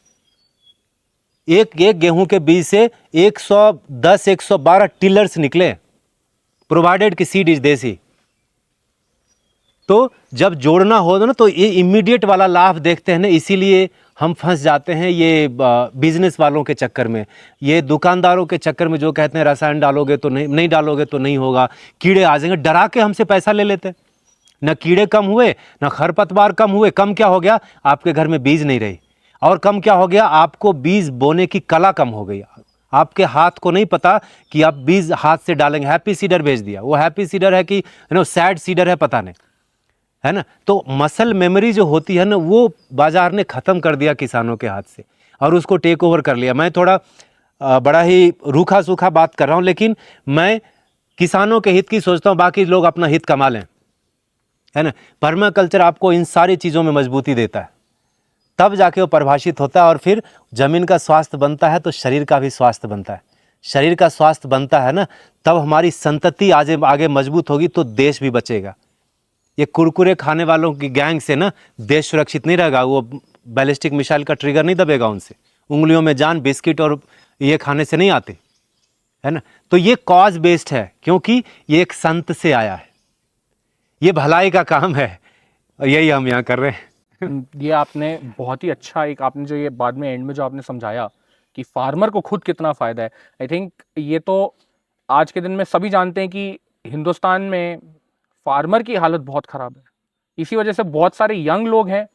एक गेहूं के बीज से 110-112 टिलर्स निकले, प्रोवाइडेड कि सीड इज देसी। तो जब जोड़ना हो ना तो ये इमीडिएट वाला लाभ देखते हैं ना, इसीलिए हम फंस जाते हैं ये बिजनेस वालों के चक्कर में, ये दुकानदारों के चक्कर में, जो कहते हैं रसायन डालोगे तो नहीं डालोगे तो नहीं होगा, कीड़े आ जाएंगे, डरा के हमसे पैसा ले लेते हैं। न कीड़े कम हुए, न खरपतवार कम हुए। कम क्या हो गया, आपके घर में बीज नहीं रही। और कम क्या हो गया, आपको बीज बोने की कला कम हो गई। आपके हाथ को नहीं पता कि आप बीज हाथ से डालेंगे। हैप्पी सीडर भेज दिया, वो हैप्पी सीडर है कि सैड सीडर है, पता नहीं, है ना। तो मसल मेमोरी जो होती है ना, वो बाजार ने खत्म कर दिया किसानों के हाथ से, और उसको टेक ओवर कर लिया। मैं थोड़ा बड़ा ही रूखा सूखा बात कर रहा हूँ, लेकिन मैं किसानों के हित की सोचता हूँ, बाकी लोग अपना हित कमा लें, है ना। पर्माकल्चर आपको इन सारी चीज़ों में मजबूती देता है, तब जाके वो परिभाषित होता है। और फिर जमीन का स्वास्थ्य बनता है तो शरीर का भी स्वास्थ्य बनता है। शरीर का स्वास्थ्य बनता है ना, तब हमारी संतति आगे मजबूत होगी, तो देश भी बचेगा। ये कुरकुरे खाने वालों की गैंग से ना देश सुरक्षित नहीं रहेगा। वो बैलिस्टिक मिसाइल का ट्रिगर नहीं दबेगा उनसे। उंगलियों में जान बिस्किट और ये खाने से नहीं आते, है ना। तो ये कॉज बेस्ड है, क्योंकि ये एक संत से आया है, ये भलाई का काम है, और यही हम यहाँ कर रहे हैं। ये आपने बहुत ही अच्छा एक आपने जो ये बाद में एंड में जो आपने समझाया कि फार्मर को खुद कितना फ़ायदा है, आई थिंक ये तो आज के दिन में सभी जानते हैं कि हिंदुस्तान में फार्मर की हालत बहुत ख़राब है। इसी वजह से बहुत सारे यंग लोग हैं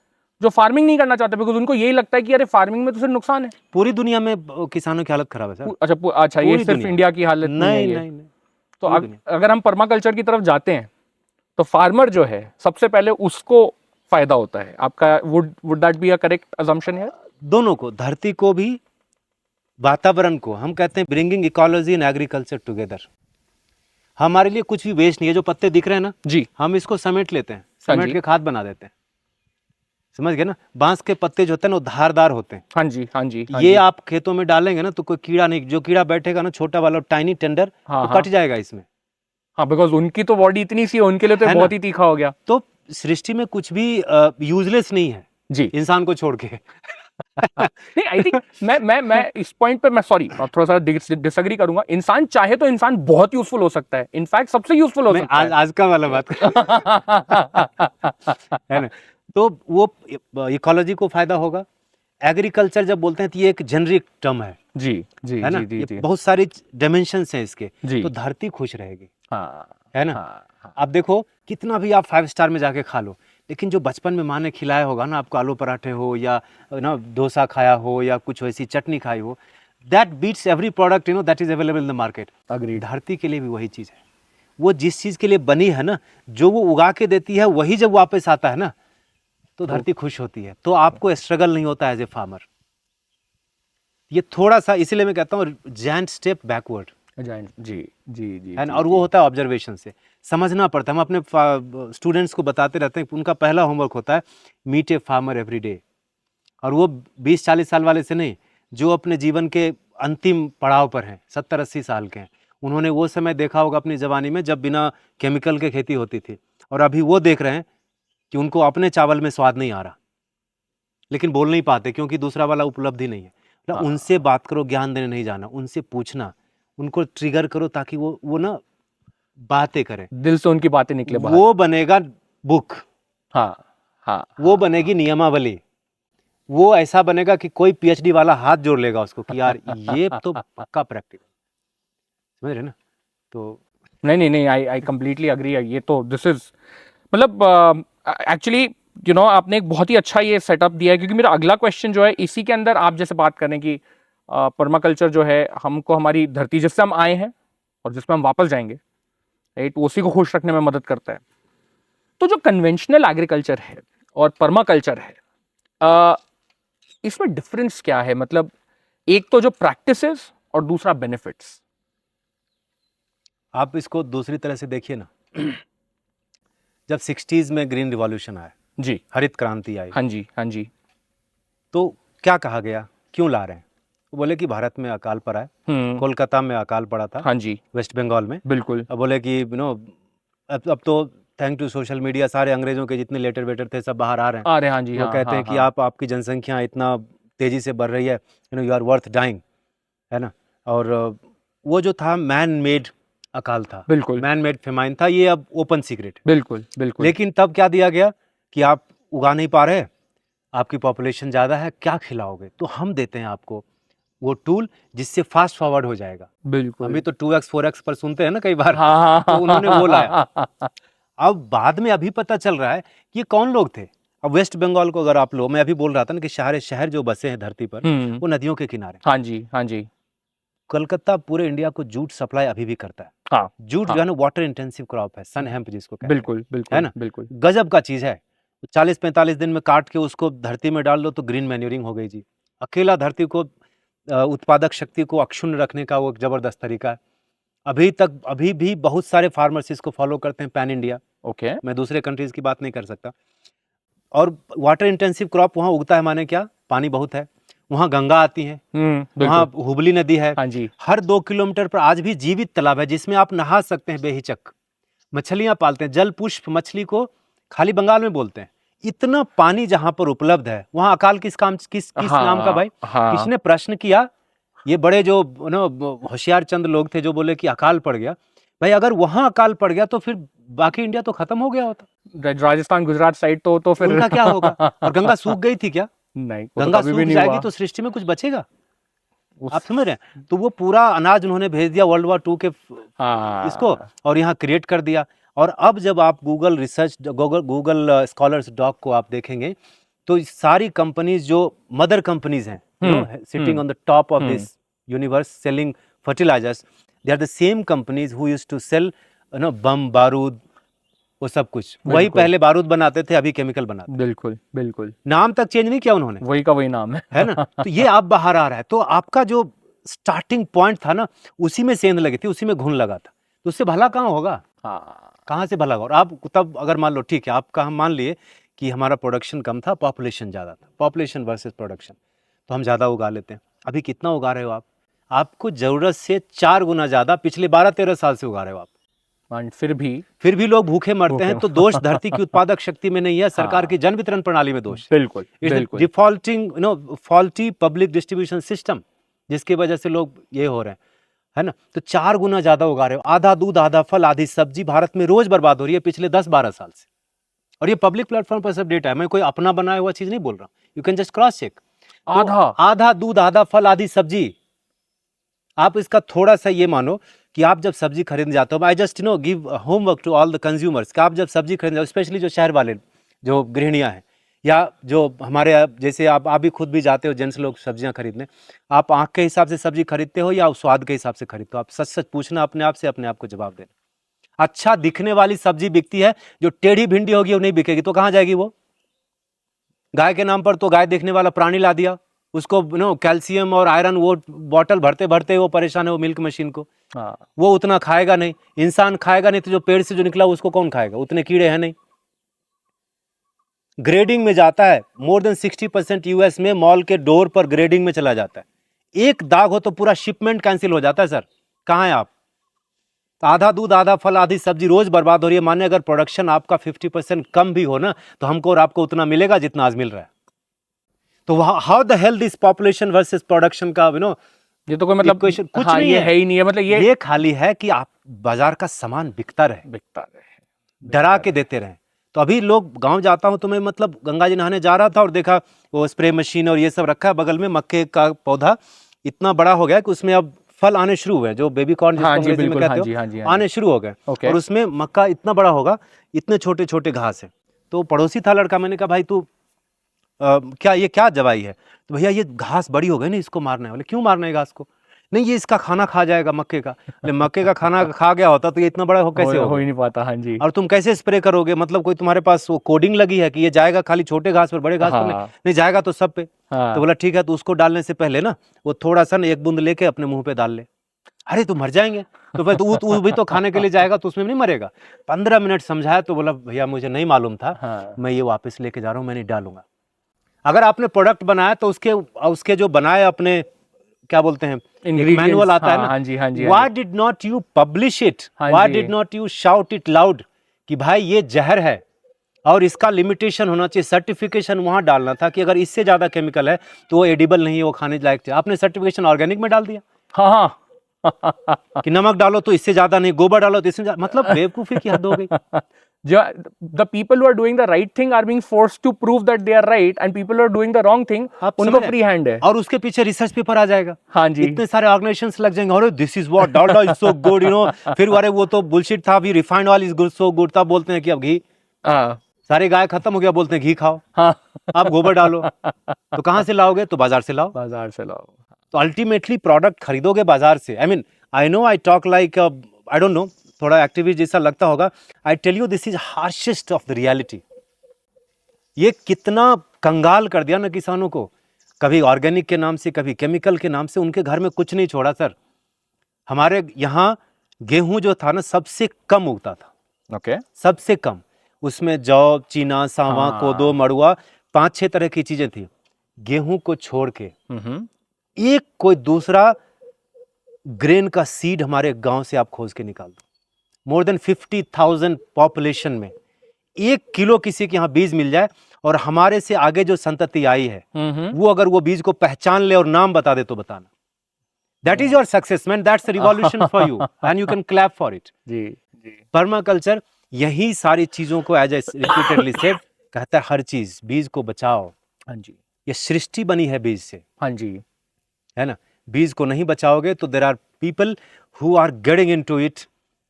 जो फार्मिंग नहीं करना चाहते, बिकॉज उनको यही लगता है कि अरे फार्मिंग में तो सिर्फ नुकसान है। पूरी दुनिया में किसानों की हालत खराब है सर। अच्छा ये सिर्फ इंडिया की हालत नहीं है। तो अगर हम पर्माकल्चर की तरफ जाते हैं तो फार्मर जो है, सबसे पहले उसको फायदा होता है आपका, would that be a correct assumption है? दोनों को, धरती को भी वातावरण को। हम कहते हैं bringing ecology and agriculture together. हमारे लिए कुछ भी वेस्ट नहीं है। जो पत्ते दिख रहे हैं ना जी, हम इसको समेट लेते हैं, हाँ समेट जी। के खाद बना देते हैं। समझ गए ना? बांस के पत्ते जो होते हैं ना वो धारदार होते हैं। हाँ जी, हाँ जी, हाँ ये जी। आप खेतों में डालेंगे ना तो कोई कीड़ा नहीं, जो कीड़ा बैठेगा ना छोटा वाला टाइनी टेंडर हाँ, वो हाँ। कट जाएगा इसमें। हाँ, बिकॉज उनकी तो बॉडी इतनी सी है, उनके लिए तो है बहुत ना? ही तीखा हो गया। तो सृष्टि में कुछ भी यूजलेस नहीं है जी। इंसान को छोड़ के। नहीं, आई थिंक मैं इस पॉइंट पे मैं सॉरी थोड़ा सा डिसएग्री करूंगा। इंसान चाहे तो इंसान बहुत यूजफुल हो सकता है, इनफैक्ट सबसे यूजफुल हो मैं सकता आज का वाला बात है ना? तो वो इकोलॉजी को फायदा होगा। एग्रीकल्चर जब बोलते हैं तो ये एक जेनरिक टर्म है जी, जी, है ना? जी, जी, ये जी। बहुत सारी डायमेंशंस हैं इसके। जी। तो धरती खुश रहेगी, हाँ, है ना? हाँ, हाँ। आप देखो कितना भी आप 5 स्टार में जाके खा लो, लेकिन जो बचपन में माँ ने खिलाया होगा ना आपको, आलू पराठे हो या ना डोसा खाया हो या कुछ वैसी चटनी खाई हो, that beats every product that is available in the market. Agreed. धरती के लिए भी वही चीज़ है। वो जिस चीज़ के लिए बनी है ना, जो वो उगा के देती है वही जब वापस आता है ना तो धरती खुश होती है। तो आपको स्ट्रगल नहीं होता एज ए फार्मर। ये थोड़ा सा इसीलिए मैं कहता हूँ जायंट स्टेप बैकवर्ड, जी, जी, जी, है ना? जी, और वो होता है ऑब्जर्वेशन से, समझना पड़ता है। हम अपने स्टूडेंट्स को बताते रहते हैं, उनका पहला होमवर्क होता है meet a farmer every day. और वो 20-40 साल वाले से नहीं, जो अपने जीवन के अंतिम पड़ाव पर हैं, 70-80 साल के हैं। उन्होंने वो समय देखा होगा अपनी जवानी में जब बिना केमिकल के खेती होती थी, और अभी वो देख रहे हैं कि उनको अपने चावल में स्वाद नहीं आ रहा, लेकिन बोल नहीं पाते क्योंकि दूसरा वाला उपलब्धि नहीं है। ना हाँ। उनसे बात करो, ज्ञान देने नहीं जाना, उनसे पूछना, उनको ट्रिगर करो ताकि वो ना बातें करें। दिल से उनकी बातें निकले बाहर। वो बनेगा बुक, हाँ, हाँ, वो बनेगी नियमावली, वो ऐसा बनेगा कि कोई पीएचडी वाला हाथ जोड़ लेगा उसको कि यार ये तो पक्का प्रैक्टिकल। समझ रहे ना? तो नहीं, आई कंप्लीटली अग्री। ये तो दिस इज मतलब एक्चुअली आपने एक बहुत ही अच्छा ये सेटअप दिया है, क्योंकि मेरा अगला क्वेश्चन जो है इसी के अंदर आप जैसे बात करें कि पर्माकल्चर जो है हमको हमारी धरती जिससे हम आए हैं और जिसमें हम वापस जाएंगे, राइट, उसी को खुश रखने में मदद करता है। तो जो कन्वेंशनल एग्रीकल्चर है और पर्माकल्चर है, इसमें डिफरेंस क्या है? मतलब एक तो जो प्रैक्टिसेस और दूसरा बेनिफिट्स। आप इसको दूसरी तरह से देखिए ना। जब 60s में ग्रीन रिवॉल्यूशन आया, जी, हरित क्रांति आई, हाँ जी, हाँ जी। तो क्या कहा गया, क्यों ला रहे हैं? वो बोले कि भारत में अकाल पड़ा है, कोलकाता में अकाल पड़ा था, हाँ जी, वेस्ट बंगाल में। बिल्कुल। अब बोले कि अब तो थैंक टू सोशल मीडिया सारे अंग्रेजों के जितने लेटर वेटर थे सब बाहर आ रहे हैं। आ रहे, हाँ जी, वो हाँ, कहते हाँ, हैं कि हाँ। आपकी जनसंख्या इतना तेजी से बढ़ रही है, यू आर वर्थ डाइंग, है ना? और वो जो था मैन मेड अकाल था, बिल्कुल, मैन मेड फेमाइन था, ये अब ओपन सीक्रेट। बिल्कुल, बिल्कुल। लेकिन तब क्या दिया गया कि आप उगा नहीं पा रहे, आपकी पॉपुलेशन ज़्यादा है, क्या खिलाओगे? तो हम देते हैं आपको वो टूल जिससे फास्ट फॉरवर्ड हो जाएगा। बिल्कुल। हम भी तो 2x 4x पर सुनते हैं ना कई बार। हाँ, तो उन्होंने वो लाया। हाँ। अब बाद में अभी पता चल रहा है कि ये कौन लोग थे। अब वेस्ट बंगाल को अगर आप लो, मैं अभी बोल रहा था ना कि शहर जो बसे हैं धरती पर वो नदियों के किनारे। हाँ जी, हाँ जी। कलकत्ता पूरे इंडिया को जूट सप्लाई अभी भी करता है। हाँ, जूट जो है ना वाटर इंटेंसिव क्रॉप है, सन हेम्प जिसको कहते हैं, बिल्कुल, बिल्कुल, है ना? बिल्कुल। गजब का चीज है। 40-45 दिन में काट के उसको धरती में डाल दो तो ग्रीन मैन्यूरिंग हो गई जी। अकेला धरती को उत्पादक शक्ति को अक्षुण्ण रखने का वो एक जबरदस्त तरीका है। अभी भी बहुत सारे फार्मर्स इसको फॉलो करते हैं पैन इंडिया। ओके। मैं दूसरे कंट्रीज की बात नहीं कर सकता। और वाटर इंटेंसिव क्रॉप वहाँ उगता है, माने क्या, पानी बहुत है वहाँ, गंगा आती है, वहाँ बिल्कुल। हुबली नदी है। हाँ जी। हर 2 किलोमीटर पर आज भी जीवित तालाब है जिसमें आप नहा सकते हैं बेहिचक। मछलियां पालते हैं, जल पुष्प मछली को खाली बंगाल में बोलते हैं। इतना पानी जहां पर उपलब्ध है वहां अकाल किस नाम का भाई? हाँ। किसने प्रश्न किया? ये बड़े जो होशियार चंद लोग थे जो बोले कि अकाल पड़ गया। भाई अगर वहां अकाल पड़ गया तो फिर बाकी इंडिया तो खत्म हो गया होता। राजस्थान गुजरात साइड तो फिर उनका क्या होगा? और गंगा सूख गई थी क्या? नहीं, वो तो गंगा कभी सूख भी नहीं जाएगी हुआ। तो सृष्टि में कुछ बचेगा? आप समझ रहे हैं? तो वो पूरा अनाज उन्होंने भेज दिया वर्ल्ड वॉर 2 के इसको, और यहाँ क्रिएट कर दिया। और अब जब आप गूगल स्कॉलर्स डॉक को आप देखेंगे तो सारी कंपनीज जो मदर कंपनीज हैं sitting on the top of this universe selling fertilisers, they are the same companies who used to sell bomb बारूद, वो सब कुछ वही बिल्कुल। पहले बारूद बनाते थे, अभी केमिकल बनाते हैं। बिल्कुल बिल्कुल, नाम तक चेंज नहीं किया उन्होंने, वही का वही नाम है ना। तो ये अब बाहर आ रहा है, तो आपका जो स्टार्टिंग पॉइंट था ना, उसी में सेंध लगी थी, उसी में घुन लगा था, तो उससे भला कहाँ होगा, हाँ, कहाँ से भला होगा। और आप तब अगर मान लो, ठीक है, आपका हम मान लिए कि हमारा प्रोडक्शन कम था, पॉपुलेशन ज़्यादा था, पॉपुलेशन वर्सेस प्रोडक्शन, तो हम ज़्यादा उगा लेते हैं। अभी कितना उगा रहे हो आप? आपको ज़रूरत से 4 गुना ज़्यादा पिछले 12-13 साल से उगा रहे हो आप, एंड फिर भी लोग भूखे मरते हैं। भूखे तो दोष धरती की उत्पादक शक्ति में नहीं है, सरकार हाँ। की जन वितरण प्रणाली में दोष है। बिल्कुल इट्स बिल्कुल, defaulting faulty public distribution system, जिसकी वजह से लोग ये हो रहे हैं, है ना। तो 4 गुना ज्यादा उगा रहे हो, आधा दूध आधा फल आधी सब्जी भारत में रोज बर्बाद हो रही है पिछले 10-12 साल से। और ये पब्लिक प्लेटफॉर्म पर सब डेटा है, मैं कोई अपना बनाया हुआ चीज नहीं बोल रहा, you can just cross check. आधा दूध आधा फल आधी सब्जी, आप इसका थोड़ा सा ये मानो कि आप जब सब्जी खरीदने जाते हो, I just give homework to all the consumers, कि आप जब सब्जी खरीदने जाओ, स्पेशली जो शहर वाले जो गृहिणियां हैं, या जो हमारे जैसे आप भी खुद भी जाते हो जेंट्स लोग सब्जियां खरीदने, आप आंख के हिसाब से सब्जी खरीदते हो या स्वाद के हिसाब से खरीदते हो? आप सच सच पूछना अपने आप से, अपने आप को जवाब देना। अच्छा दिखने वाली सब्जी बिकती है, जो टेढ़ी भिंडी होगी वो नहीं बिकेगी, तो कहाँ जाएगी वो? गाय के नाम पर तो गाय देखने वाला प्राणी ला दिया, उसको कैल्शियम और आयरन वो बॉटल भरते भरते वो परेशान है, वो मिल्क मशीन को। वो उतना खाएगा नहीं, इंसान खाएगा नहीं, तो जो पेड़ से जो निकला उसको कौन खाएगा? उतने कीड़े हैं नहीं। ग्रेडिंग में जाता है, मोर देन 60% यूएस में मॉल के डोर पर ग्रेडिंग में चला जाता है। एक दाग हो तो पूरा शिपमेंट कैंसिल हो जाता है। सर कहाँ है आप? तो आधा दूध आधा फल आधी सब्जी रोज बर्बाद हो रही है। माने अगर प्रोडक्शन आपका 50% कम भी हो ना, तो हमको और आपको उतना मिलेगा जितना आज मिल रहा है। तो how the hell this population versus production का ये तो कोई मतलब कुछ हाँ, नहीं ये है ही नहीं है, मतलब ये खाली है कि आप बाजार का सामान बिकता रहे, डरा के देते रहे। तो अभी लोग, गांव जाता हूं तो मैं मतलब गंगा जी नहाने जा रहा था और देखा वो स्प्रे मशीन और ये सब रखा है बगल में, मक्के का पौधा इतना बड़ा हो गया कि उसमें अब फल आने शुरू हुए, जो बेबी कॉर्न जिसको अंग्रेजी में कहते हो, आने शुरू हो गए। और उसमें मक्का इतना बड़ा होगा, इतने छोटे छोटे घास है। तो पड़ोसी था लड़का, मैंने कहा भाई तू क्या ये क्या दवाई है? तो भैया ये घास बड़ी हो गई ना, इसको मारना है। बोले क्यों मारना है घास को? नहीं ये इसका खाना खा जाएगा मक्के का। मक्के का खाना खा गया होता तो ये इतना बड़ा कैसे हो ही नहीं पाता। हाँ जी। और तुम कैसे स्प्रे करोगे? मतलब कोई तुम्हारे पास वो कोडिंग लगी है कि ये जाएगा खाली छोटे घास पर, बड़े घास पर नहीं जाएगा तो सब पे। तो बोला ठीक है, तो उसको डालने से पहले ना वो थोड़ा सा ना 1 बूंद लेके अपने मुंह पे डाल ले। अरे तो मर जाएंगे। तो फिर तू भी तो खाने के लिए जाएगा, तो उसमें नहीं मरेगा। 15 मिनट समझाया तो बोला भैया मुझे नहीं मालूम था, मैं ये वापस लेके जा रहा हूँ, मैं नहीं डालूंगा। अगर आपने प्रोडक्ट बनाया तो उसके जो बनाए अपने क्या बोलते हैं, मैनुअल आता है ना। हाँ जी, हाँ जी। Why did not you publish it? Why did not you shout it loud कि भाई ये जहर है और इसका लिमिटेशन होना चाहिए। सर्टिफिकेशन वहां डालना था कि अगर इससे ज्यादा केमिकल है तो वो एडिबल नहीं है, वो खाने लायक चाहिए। आपने सर्टिफिकेशन ऑर्गेनिक में डाल दिया। हाँ कि नमक डालो तो इससे ज्यादा नहीं, गोबर डालो तो इससे मतलब बेवकूफी की हद हो गई। The people who are doing the right thing are being forced to prove that they are right, and people who are doing the wrong thing, उनको फ्री हैंड है। और उसके पीछे रिसर्च पेपर आ जाएगा। हाँ जी। इतने सारे ऑर्गेनाइजेशंस लग जाएंगे, अरे this is what Dalda is so good, फिर अरे वो तो बुलशिट था, अभी refined oil is good so good, तब बोलते हैं कि अब घी, सारे गाय खत्म हो गया, बोलते हैं घी खाओ। आप गोबर डालो। तो कहां से लाओगे? तो बाजार से लाओ। तो अल्टीमेटली प्रोडक्ट खरीदोगे बाजार से। I know I talk like I don't know, थोड़ा एक्टिविस्ट जैसा लगता होगा। I tell you this is harshest of the reality. ये कितना कंगाल कर दिया ना किसानों को, कभी ऑर्गेनिक के नाम से, कभी केमिकल के नाम से। उनके घर में कुछ नहीं छोड़ा सर। हमारे यहाँ गेहूं जो था ना सबसे कम उगता था। सबसे कम। उसमें जौ, चीना, सांवा, कोदो, मड़ुआ, 5-6 तरह की चीजें थी। गेहूं को छोड़ के एक कोई दूसरा ग्रेन का सीड हमारे गांव से आप खोज के निकाल दो। मोर देन 50,000 पॉपुलेशन में 1 किलो किसी के यहाँ बीज मिल जाए, और हमारे से आगे जो संतति आई है वो अगर वो बीज को पहचान ले और नाम बता दे तो बताना। That is your success man, that's the revolution for you and you can clap for it. Permaculture यही सारी चीजों को एज ए रिपीटेडली सेड कहता है, हर चीज बीज को बचाओ। हाँ जी, ये सृष्टि बनी है बीज से। हाँ जी, है ना। बीज को नहीं बचाओगे तो there are people who are getting into it,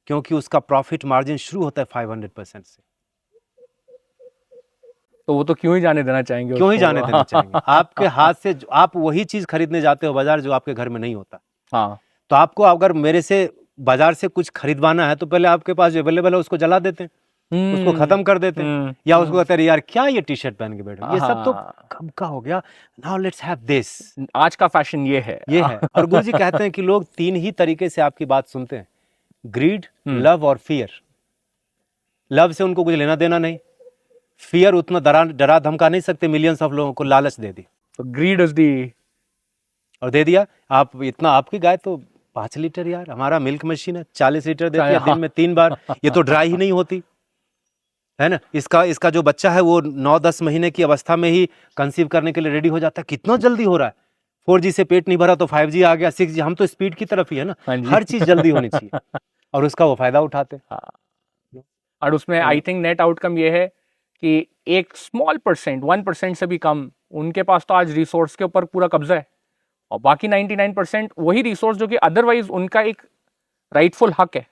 क्योंकि उसका प्रॉफिट मार्जिन शुरू होता है 500% से। तो वो तो क्यों ही जाने देना चाहेंगे? क्यों ही जाने देना चाहेंगे? आपके हाथ से आप वही चीज खरीदने जाते हो बाजार जो आपके घर में नहीं होता। हाँ, तो आपको अगर मेरे से बाजार से कुछ खरीदवाना है तो पहले आपके पास जो अवेलेबल है उसको जला देते हैं। उसको खत्म कर देते हैं, या उसको कहते हैं यार क्या ये टी शर्ट पहन के बैठे, ये सब तो कब का हो गया। नाउ लेट्स हैव दिस, आज का फैशन ये है। और गुरुजी कहते हैं कि लोग 3 ही तरीके से आपकी बात सुनते हैं, ग्रीड, लव और फियर। लव से उनको कुछ लेना देना नहीं, फियर उतना डरा धमका नहीं सकते, मिलियंस ऑफ लोगों को लालच दे दी, तो ग्रीड इज दी, और दे दिया। आप इतना, आपकी गाय तो 5 लीटर यार, हमारा मिल्क मशीन है 40 लीटर देती है दिन में 3 बार, ये तो ड्राई ही नहीं होती है ना। इसका जो बच्चा है वो 9-10 महीने की अवस्था में ही कंसीव करने के लिए रेडी हो जाता है। कितना जल्दी हो रहा है, 4G से पेट नहीं भरा तो 5G आ गया, 6G, हम तो स्पीड की तरफ ही है ना, हर चीज जल्दी होनी चाहिए, और उसका वो फायदा उठाते। और उसमें आई थिंक नेट आउटकम ये है कि एक स्मॉल परसेंट, 1% से भी कम, उनके पास तो आज रिसोर्स के ऊपर पूरा कब्जा है, और बाकी 99% वही रिसोर्स जो कि अदरवाइज उनका एक राइटफुल हक है,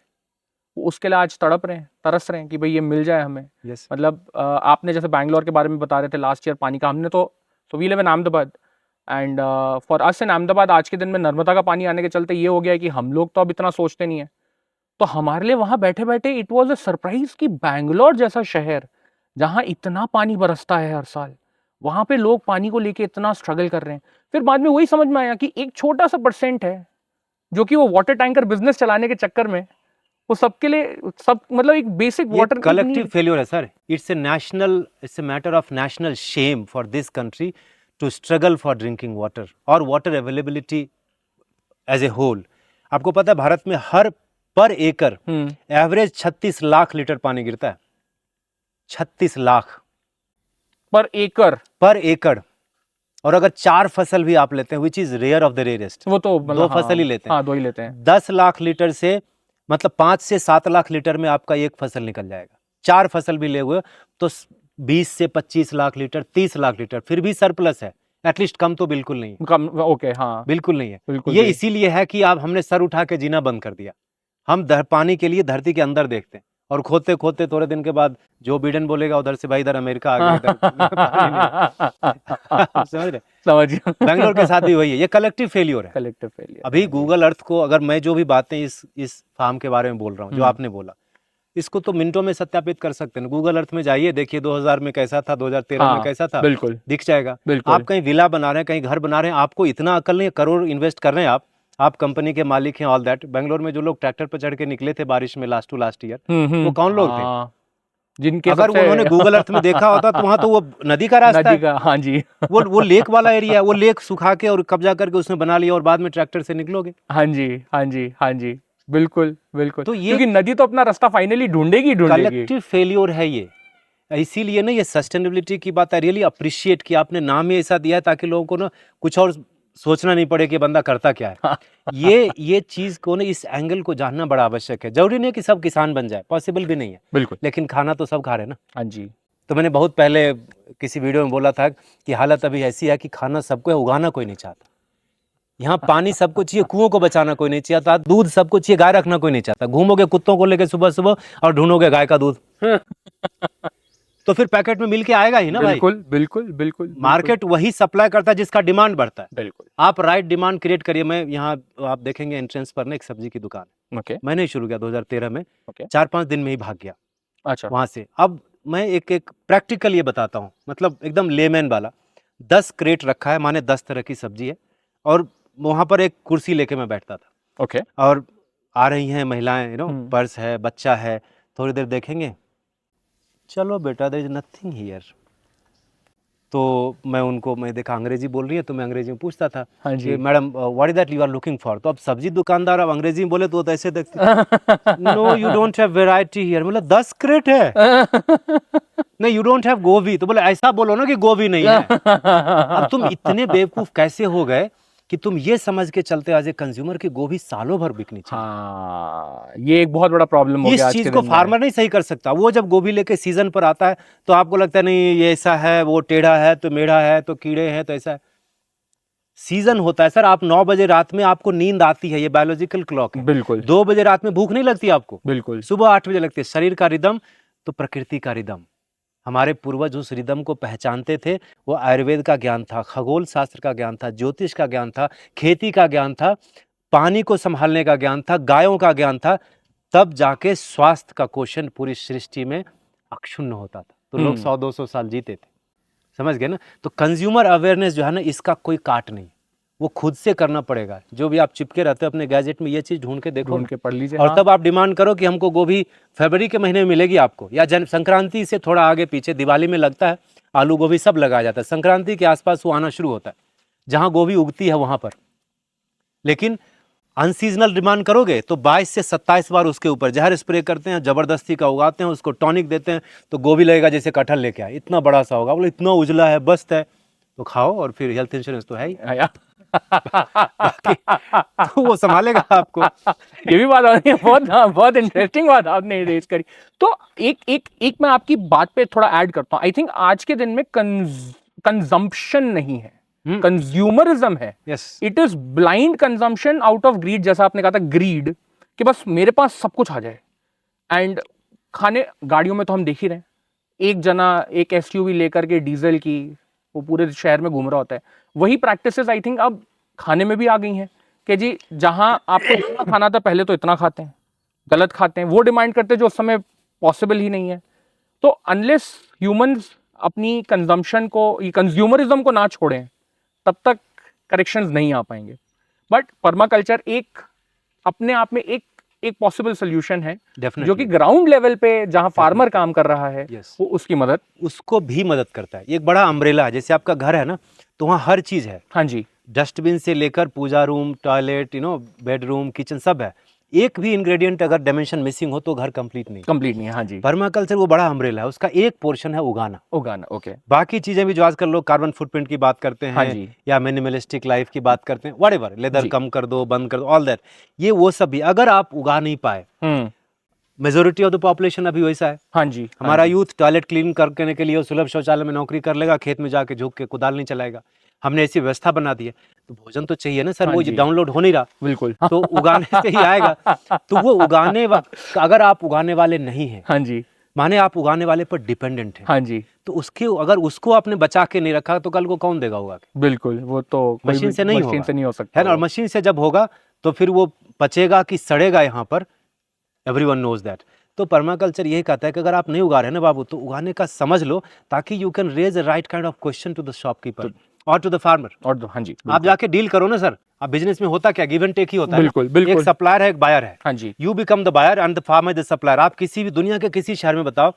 वो उसके लिए आज तड़प रहे हैं, तरस रहे हैं कि भाई ये मिल जाए हमें। Yes. मतलब आपने जैसे बैंगलोर के बारे में बता रहे थे लास्ट ईयर पानी का, हमने तो so we live in Ahmedabad, and for us in Ahmedabad आज के दिन में नर्मदा का पानी आने के चलते ये हो गया है कि हम लोग तो अब इतना सोचते नहीं है, तो हमारे लिए वहां बैठे बैठे इट वाज अ सरप्राइज कि बैंगलोर जैसा शहर जहां इतना पानी बरसता है हर साल, वहां पे लोग पानी को लेके इतना स्ट्रगल कर रहे हैं। फिर बाद में वही समझ में आया कि एक छोटा सा परसेंट है जो कि वो वाटर टैंकर बिजनेस चलाने के चक्कर में वो सबके लिए सब, मतलब एक बेसिक वाटर कलेक्टिव फेल्योर है sir. It's a matter of national shame for this country to struggle for drinking water और water availability as a whole. आपको पता है भारत में हर पर एकड़ एवरेज 36 लाख लीटर पानी गिरता है, 36 लाख पर एकड़। और अगर 4 फसल भी आप लेते हैं, which is rare of the rarest, वो तो 2 फसल ही लेते हैं, 2 ही लेते हैं, 10 लाख लीटर से मतलब 5 से 7 लाख लीटर में आपका एक फसल निकल जाएगा। 4 फसल भी ले हुए तो 20 से 25 लाख लीटर, 30 लाख लीटर, फिर भी सरप्लस है, एटलीस्ट कम तो बिल्कुल नहीं है। कम, ओके, हाँ, बिल्कुल नहीं है। बिल्कुल ये इसीलिए है कि आप हमने सर उठा के जीना बंद कर दिया। हम पानी के लिए धरती के अंदर देखते हैं, और खोदते खोदते थोड़े दिन के बाद जो बिडेन बोलेगा उधर से भाई इधर अमेरिका आ गया, समझ रहे? समझिए। बैंगलोर के साथ भी वही है, ये कलेक्टिव फेलियर है। Collective failure. अभी गूगल अर्थ को, अगर मैं जो भी बातें इस फार्म के बारे में बोल रहा हूँ, जो आपने बोला, इसको तो मिनटों में सत्यापित कर सकते हैं। गूगल अर्थ में जाइए, देखिए 2000 में कैसा था, 2013 में कैसा था, बिल्कुल दिख जाएगा। बिल्कुल। आप कहीं विला बना रहे हैं, कहीं घर बना रहे हैं, आपको इतना अकल नहीं है, करोड़ इन्वेस्ट कर रहे हैं आप कंपनी के मालिक हैं, ऑल दैट। बेंगलोर में जो लोग ट्रैक्टर पर चढ़ के निकले थे बारिश में लास्ट ईयर, वो कौन लोग थे? जिनके अगर उन्होंने गूगल अर्थ में देखा होता तो वहां तो वो नदी का रास्ता है, हाँ जी, वो लेक वाला एरिया है, वो लेक सुखा के और कब्जा करके उसने बना लिया, और बाद में ट्रैक्टर से निकलोगे। हाँ जी, हाँ जी, हाँ जी, बिल्कुल बिल्कुल। तो ये क्योंकि नदी तो अपना रास्ता फाइनली ढूंढेगी। कलेक्टिव फेलियर है ये। इसीलिए ना ये सस्टेनेबिलिटी की बात आई रियली अप्रिशिएट कि आपने नाम ही ऐसा दिया है ताकि लोगों को ना कुछ और सोचना नहीं पड़े कि बंदा करता क्या है। ये चीज को ना, इस एंगल को जानना बड़ा आवश्यक है। जरूरी नहीं है कि सब किसान बन जाए, पॉसिबल भी नहीं है, बिल्कुल, लेकिन खाना तो सब खा रहे हैं ना। हाँ जी। तो मैंने बहुत पहले किसी वीडियो में बोला था कि हालत अभी ऐसी है कि खाना सबको है, उगाना कोई नहीं चाहता। यहाँ पानी सबको चाहिए, कुओं को बचाना कोई नहीं चाहता, दूध सबको चाहिए, गाय रखना कोई नहीं चाहता। घूमोगे कुत्तों को लेके सुबह सुबह और ढूंढोगे गाय का दूध तो फिर पैकेट में मिल के आएगा ही ना भाई। बिल्कुल बिल्कुल बिल्कुल। मार्केट वही सप्लाई करता है जिसका डिमांड बढ़ता है। बिल्कुल, आप राइट डिमांड क्रिएट करिए। मैं यहाँ आप देखेंगे एंट्रेंस पर ना एक सब्जी की दुकान है, ओके, मैंने ही शुरू किया 2013 में, ओके, 4-5 दिन में ही भाग गया अच्छा, वहां से। अब मैं एक प्रैक्टिकल ये बताता हूँ, मतलब एकदम लेमैन वाला। 10 क्रेट रखा है, माने 10 तरह की सब्जी है, और वहां पर एक कुर्सी लेके मैं बैठता था, ओके, और आ रही हैं महिलाएं, पर्स है, बच्चा है, थोड़ी देर देखेंगे, चलो बेटा देयर इज नथिंग हियर। तो मैं देखा अंग्रेजी बोल रही है, तो मैं अंग्रेजी में पूछता था, हाँ जी, कि madam what is that you are looking for. तो अब सब्जी दुकानदार अब अंग्रेजी में बोले तो ऐसे देखते, no you don't have variety here. मतलब 10 क्रेट है नहीं, यू डोंट हैव गोभी। तो बोले ऐसा बोलो ना कि गोभी नहीं है। अब तुम इतने बेवकूफ कैसे हो गए कि तुम ये समझ के चलते एज ए कंज्यूमर की गोभी सालों भर बिकनी चाहिए। हाँ, ये एक बहुत बड़ा प्रॉब्लम हो गया। इस चीज को फार्मर नहीं सही कर सकता। वो जब गोभी लेके सीजन पर आता है तो आपको लगता है नहीं ये ऐसा है, वो टेढ़ा है, तो मेढ़ा है, तो कीड़े हैं, तो ऐसा है। सीजन होता है सर। आप 9 बजे रात में आपको नींद आती है, ये बायोलॉजिकल क्लॉक है। बिल्कुल, 2 बजे रात में भूख नहीं लगती आपको, बिल्कुल, सुबह 8 बजे लगती है। शरीर का रिदम तो प्रकृति का रिदम। हमारे पूर्वज उस रिदम को पहचानते थे। वो आयुर्वेद का ज्ञान था, खगोल शास्त्र का ज्ञान था, ज्योतिष का ज्ञान था, खेती का ज्ञान था, पानी को संभालने का ज्ञान था, गायों का ज्ञान था। तब जाके स्वास्थ्य का क्वेश्चन पूरी सृष्टि में अक्षुण्ण होता था, तो लोग 100-200 साल जीते थे, समझ गए ना। तो कंज्यूमर अवेयरनेस जो है ना, इसका कोई काट नहीं, वो खुद से करना पड़ेगा। जो भी आप चिपके रहते हो अपने गैजेट में, ये चीज़ ढूंढ के देखो, ढूंढ के पढ़ लीजिए। और हाँ। तब आप डिमांड करो कि हमको गोभी फरवरी के महीने में मिलेगी आपको, या संक्रांति से थोड़ा आगे पीछे, दिवाली में लगता है, आलू गोभी सब लगाया जाता है, संक्रांति के आसपास वो आना शुरू होता है, जहाँ गोभी उगती है वहाँ पर। लेकिन अनसीजनल डिमांड करोगे तो 22 से 27 बार उसके ऊपर जहर स्प्रे करते हैं, जबरदस्ती का उगाते हैं, उसको टॉनिक देते हैं, तो गोभी लगेगा जैसे कटहल लेके आए, इतना बड़ा सा होगा, बोले इतना उजला है, बस्त है, तो खाओ, और फिर हेल्थ इंश्योरेंस तो है ही। तो वो संभालेगा आपको। ये भी बात है, बहुत इंटरेस्टिंग बात आपने रेज करी। तो एक मैं आपकी बात पे थोड़ा ऐड करता हूँ। आई थिंक आज के दिन में कंजम्पशन नहीं है, कंज्यूमरिज्म है। It is blind consumption out of greed, जैसा आपने कहा था, ग्रीड, कि बस मेरे पास सब कुछ आ जाए। एंड खाने गाड़ियों में तो हम देख ही रहे हैं, एक जना एक एसयूवी लेकर के डीजल की वो पूरे शहर में घूम रहा होता है। वही प्रैक्टिसेस आई थिंक अब खाने में भी आ गई हैं कि जी जहां आपको इतना खाना था पहले तो इतना खाते हैं, गलत खाते हैं, वो डिमांड करते हैं जो उस समय पॉसिबल ही नहीं है। तो अनलेस ह्यूमंस अपनी कंजम्पशन को, ये कंज्यूमरिज्म को ना छोड़ें, तब तक करेक्शंस नहीं आ पाएंगे। बट पर्माकल्चर एक अपने आप में एक पॉसिबल सोल्यूशन है, जो कि ग्राउंड लेवल पे जहां फार्मर काम कर रहा है, वो उसकी मदद, उसको भी मदद करता है। एक बड़ा अम्ब्रेला है, जैसे आपका घर है ना, तो वहाँ हर चीज़ है। हाँ जी, डस्टबिन से लेकर पूजा रूम, टॉयलेट, बेडरूम, किचन, सब है। एक भी इंग्रेडिएंट अगर डायमेंशन मिसिंग हो तो घर कंप्लीट नहीं है। हाँ जी। पर्माकल्चर वो बड़ा अम्ब्रेला है, उसका एक पोर्शन है उगाना। ओके। बाकी चीजें भी जो आजकल लोग कार्बन फुटप्रिंट की बात करते हैं, हाँ जी, या मिनिमलिस्टिक लाइफ की बात करते हैं, व्हाटएवर, लेदर कम कर दो, बंद कर दो, ऑल दैट, ये वो सब भी अगर आप उगा नहीं पाए, मेजोरिटी ऑफ द पॉपुलेशन अभी वैसा है। हाँ जी, हमारा यूथ टॉयलेट क्लीन करने के लिए सुलभ शौचालय में नौकरी कर लेगा, खेत में जाके झुक के कुदाल नहीं चलाएगा। हमने ऐसी व्यवस्था बना दी है, तो भोजन तो चाहिए ना सर, वो डाउनलोड हो नहीं रहा, बिल्कुल, तो उगाने से ही आएगा। तो वो अगर आप उगाने वाले नहीं हैं, हाँ जी, माने आप उगाने वाले पर डिपेंडेंट हैं, हाँ जी, तो अगर उसको आपने बचा के नहीं रखा तो कल को कौन देगा उगा के? बिल्कुल, वो तो मशीन से नहीं हो सकता है ना। और मशीन से जब होगा तो फिर वो पचेगा कि सड़ेगा, यहाँ पर एवरीवन नोज दैट। तो पर्माकल्चर यही कहता है कि अगर आप नहीं उगा रहे ना बाबू, तो उगाने का समझ लो, ताकि you can raise the right kind of question to the shopkeeper और टू द फार्मर। और हाँ जी, आप जाके डील करो ना सर। आप बिजनेस में होता क्या, गिव एंड टेक ही होता है। बिल्कुल। एक सप्लायर है, एक बायर है। हाँ जी, you become the buyer and the farmer the supplier. आप किसी भी दुनिया के किसी शहर में बताओ,